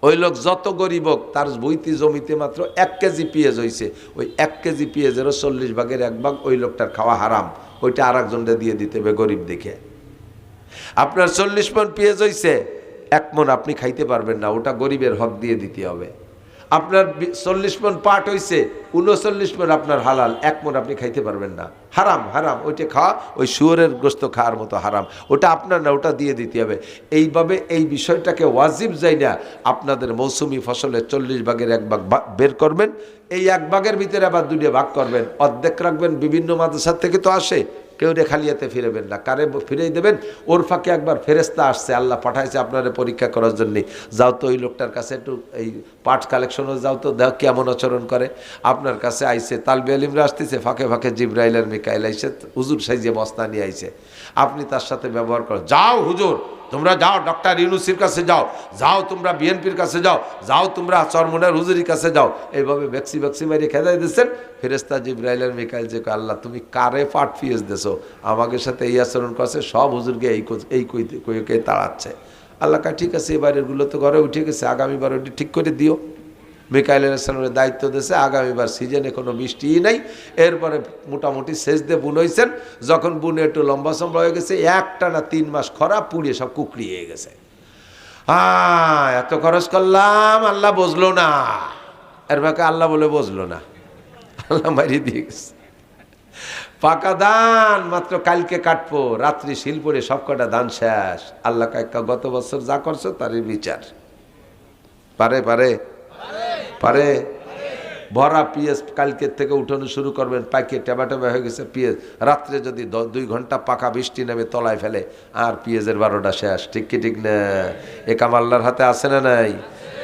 ওই লোক যত গরিব হোক তার বইতি জমিতে মাত্র 1 কেজি পেঁয়াজ হয়েছে, ওই 1 কেজি পেঁয়াজেরও 40 ভাগের 1 ভাগ ওই লোকটার খাওয়া হারাম, ওইটা আর একজনটা দিয়ে দিতে হবে গরিব দেখে। আপনার 40 মণ পেঁয়াজ হয়েছে, 1 মণ আপনি খাইতে পারবেন না, ওটা গরিবের হক দিয়ে দিতে হবে। আপনার 40 মণ পাট হয়েছে, 39 মণ আপনার হালাল, 1 মণ আপনি খাইতে পারবেন না, হারাম, হারাম, ওইটা খাওয়া ওই শুয়োরের গোস্ত খাওয়ার মতো হারাম, ওটা আপনার না, ওটা দিয়ে দিতে হবে। এইভাবে এই বিষয়টাকে ওয়াজিব যাই না, আপনাদের মৌসুমি ফসলের 40 ভাগের 1 ভাগ বের করবেন, এই 1 ভাগের ভিতরে আবার 2 ভাগ করবেন, অর্ধেক রাখবেন, বিভিন্ন মাদ্রাসার থেকে তো আসে, কেউ খালিয়াতে ফিরেবেন না, কারে ফিরেই দেবেন। ওর ফাঁকে একবার ফেরেস্তা আসছে, আল্লাহ পাঠাইছে আপনারা পরীক্ষা করার জন্যে, যাও তো ওই লোকটার কাছে একটু এই পাঠ কালেকশনও যাও তো, দেখো কেমন আচরণ করে। আপনার কাছে আইসে, তালবে আলিমরা আসতেছে, ফাঁকে ফাঁকে জিব্রাইল আর মিকাইল আইসে, হুজুর সাইজে বস্তা নিয়ে আইসে, আপনি তার সাথে ব্যবহার করেন, যাও হুজুর তোমরা যাও, ডক্টর ইউনুসির কাছে যাও, যাও তোমরা বিএনপির কাছে যাও, যাও তোমরা চরমনের হুজুরির কাছে যাও, এইভাবে ভ্যাক্সি মারি খেদাই দিচ্ছেন। ফেরেস্তা জিব্রাইল আর মিকাইল যে, আল্লাহ তুমি কারে পাট পেঁয়াজ দেছো, আমাদের সাথে এই আচরণ করছে, সব হুজুরকে এই কইকে তাড়াচ্ছে। আল্লাহ কা ঠিক আছে, এবারেরগুলো তো ঘরে উঠে গেছে, আগামীবার ওইটি ঠিক করে দিও। মিকাইল আলাইহিস সালামের দায়িত্ব দিয়েছে, আগামীবার সিজনে কোনো বৃষ্টিই নাই। এরপরে মোটামুটি সেচ দিয়ে বুন হয়েছেন, যখন বুনে একটু লম্বা সম্বা হয়ে গেছে, 3 মাস খরা পুড়িয়ে সব কুকড়িয়ে গেছে। এত খরচ করলাম, আল্লাহ বুঝলো না, এর বাকি আল্লাহ বলে বুঝলো না, আল্লাহ মারিয়ে দিয়ে গেছে। পাকা ধান মাত্র কালকে কাটবো, রাত্রি শিল পড়ে সব কটা ধান শেষ। আল্লাহ কাকা গত বছর যা করছো তারই বিচার। পারে পারে পারে ভরা পিএস কালকের থেকে উঠানো শুরু করবেন, পাকিয়ে টেবা টেবা হয়ে গেছে পিএস। রাত্রে যদি 2 ঘন্টা পাকা বৃষ্টি নেমে তলায় ফেলে আর পিএসের 12টা শেষ। ঠিক কি ঠিক না? এ কাম আল্লাহর হাতে আছে না নাই?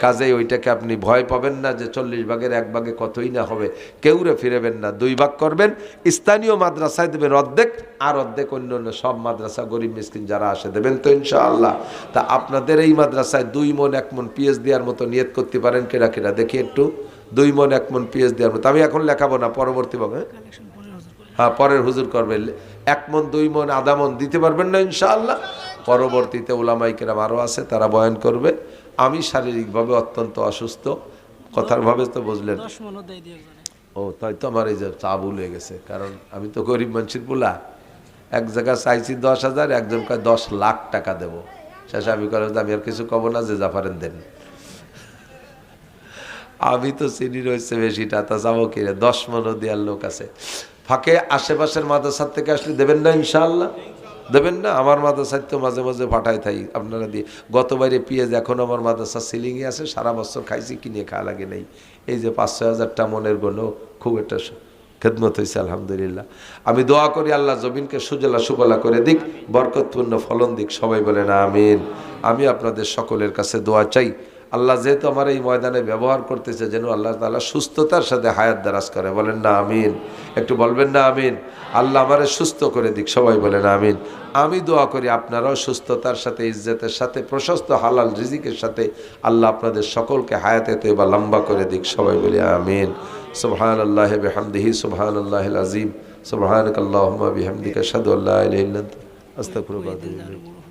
কাজেই ওইটাকে আপনি ভয় পাবেন না যে 40 ভাগের 1 ভাগে কতই না হবে, কেউরে ফিরেবেন না। 2 ভাগ করবেন, স্থানীয় মাদ্রাসায় দেবেন অর্ধেক, আর অর্ধেক অন্য অন্য সব মাদ্রাসা গরিব মিসকিন যারা আসে দেবেন তো ইনশাআল্লাহ। তা আপনাদের এই মাদ্রাসায় 2 মণ 1 মণ পিএস দেওয়ার মতো নিয়ত করতে পারেন কেরা কেরা দেখি একটু। 2 মণ 1 মণ পিএস দেওয়ার মতো। আমি এখন লেখাবো না, পরবর্তী ভাগে হ্যাঁ পরের হুজুর করবেন। 1 মণ 2 মণ আধা মণ দিতে পারবেন না ইনশাআল্লাহ? পরবর্তীতে উলামায়ে কেরাম আরও আছে, তারা বয়ান করবে। আমি শারীরিকভাবে অত্যন্ত অসুস্থ, কথার ভাবে তো বুঝলেন। ও তাই তো আমার এই যে চা ভুল হয়ে গেছে, কারণ আমি তো গরিব মানুষের পোলা। এক জায়গায় চাইছি 10,000, একজন কয় 10 লাখ টাকা দেবো। শেষে আমি করে আমি আর কিছু কব না, যে যা পারেন দেন। আমি তো চিনি রয়েছে বেশিটা, তা যাবো কিনে 10 মণও দেওয়ার লোক আছে। ফাঁকে আশেপাশের মাদ্রাসার থেকে আসলে দেবেন না ইনশাআল্লাহ? দেবেন না? আমার মাদ্রাসায় তো মাঝে মাঝে পাঠাই থাই আপনারা দিয়ে। গতবারে পিঁয়াজ এখন আমার মাদ্রাসার সিলিংয়ে আছে, সারা বছর খাইছি, কিনে খাওয়া লাগে নেই। এই যে 5-6 হাজার মনের গণ খুব একটা খেদমত হয়েছে আলহামদুলিল্লাহ। আমি দোয়া করি আল্লাহ জমিনকে সুজলা সুবলা করে দিক, বরকতপূর্ণ ফলন দিক। সবাই বলেন আমিন। আমি আপনাদের সকলের কাছে দোয়া চাই, আল্লাহ যেহেতু আমার এই ময়দানে ব্যবহার করতেছে, যেন আল্লাহ তাআলা সুস্থতার সাথে হায়াত দারাজ করে। বলেন না আমিন? একটু বলবেন না আমিন? আল্লাহ আমারে সুস্থ করে দিক। সবাই বলেন আমিন। আমি দোয়া করি আপনারাও সুস্থতার সাথে, ইজ্জতের সাথে, প্রশস্ত হালাল রিজিকের সাথে আল্লাহ আপনাদের সকলকে হায়াতে তয়্যিবা লম্বা করে দিক। সবাই বলি আমিন। সুবহানাল্লাহি বিহামদিহি, সুবহানাল্লাহিল আযীম, সুবহানাকাল্লাহুম্মা বিহামদিকা, আশহাদু আল্লা ইলাহা ইল্লা আনতা, আস্তাগফিরুকা ওয়া আতুবু ইলাইক।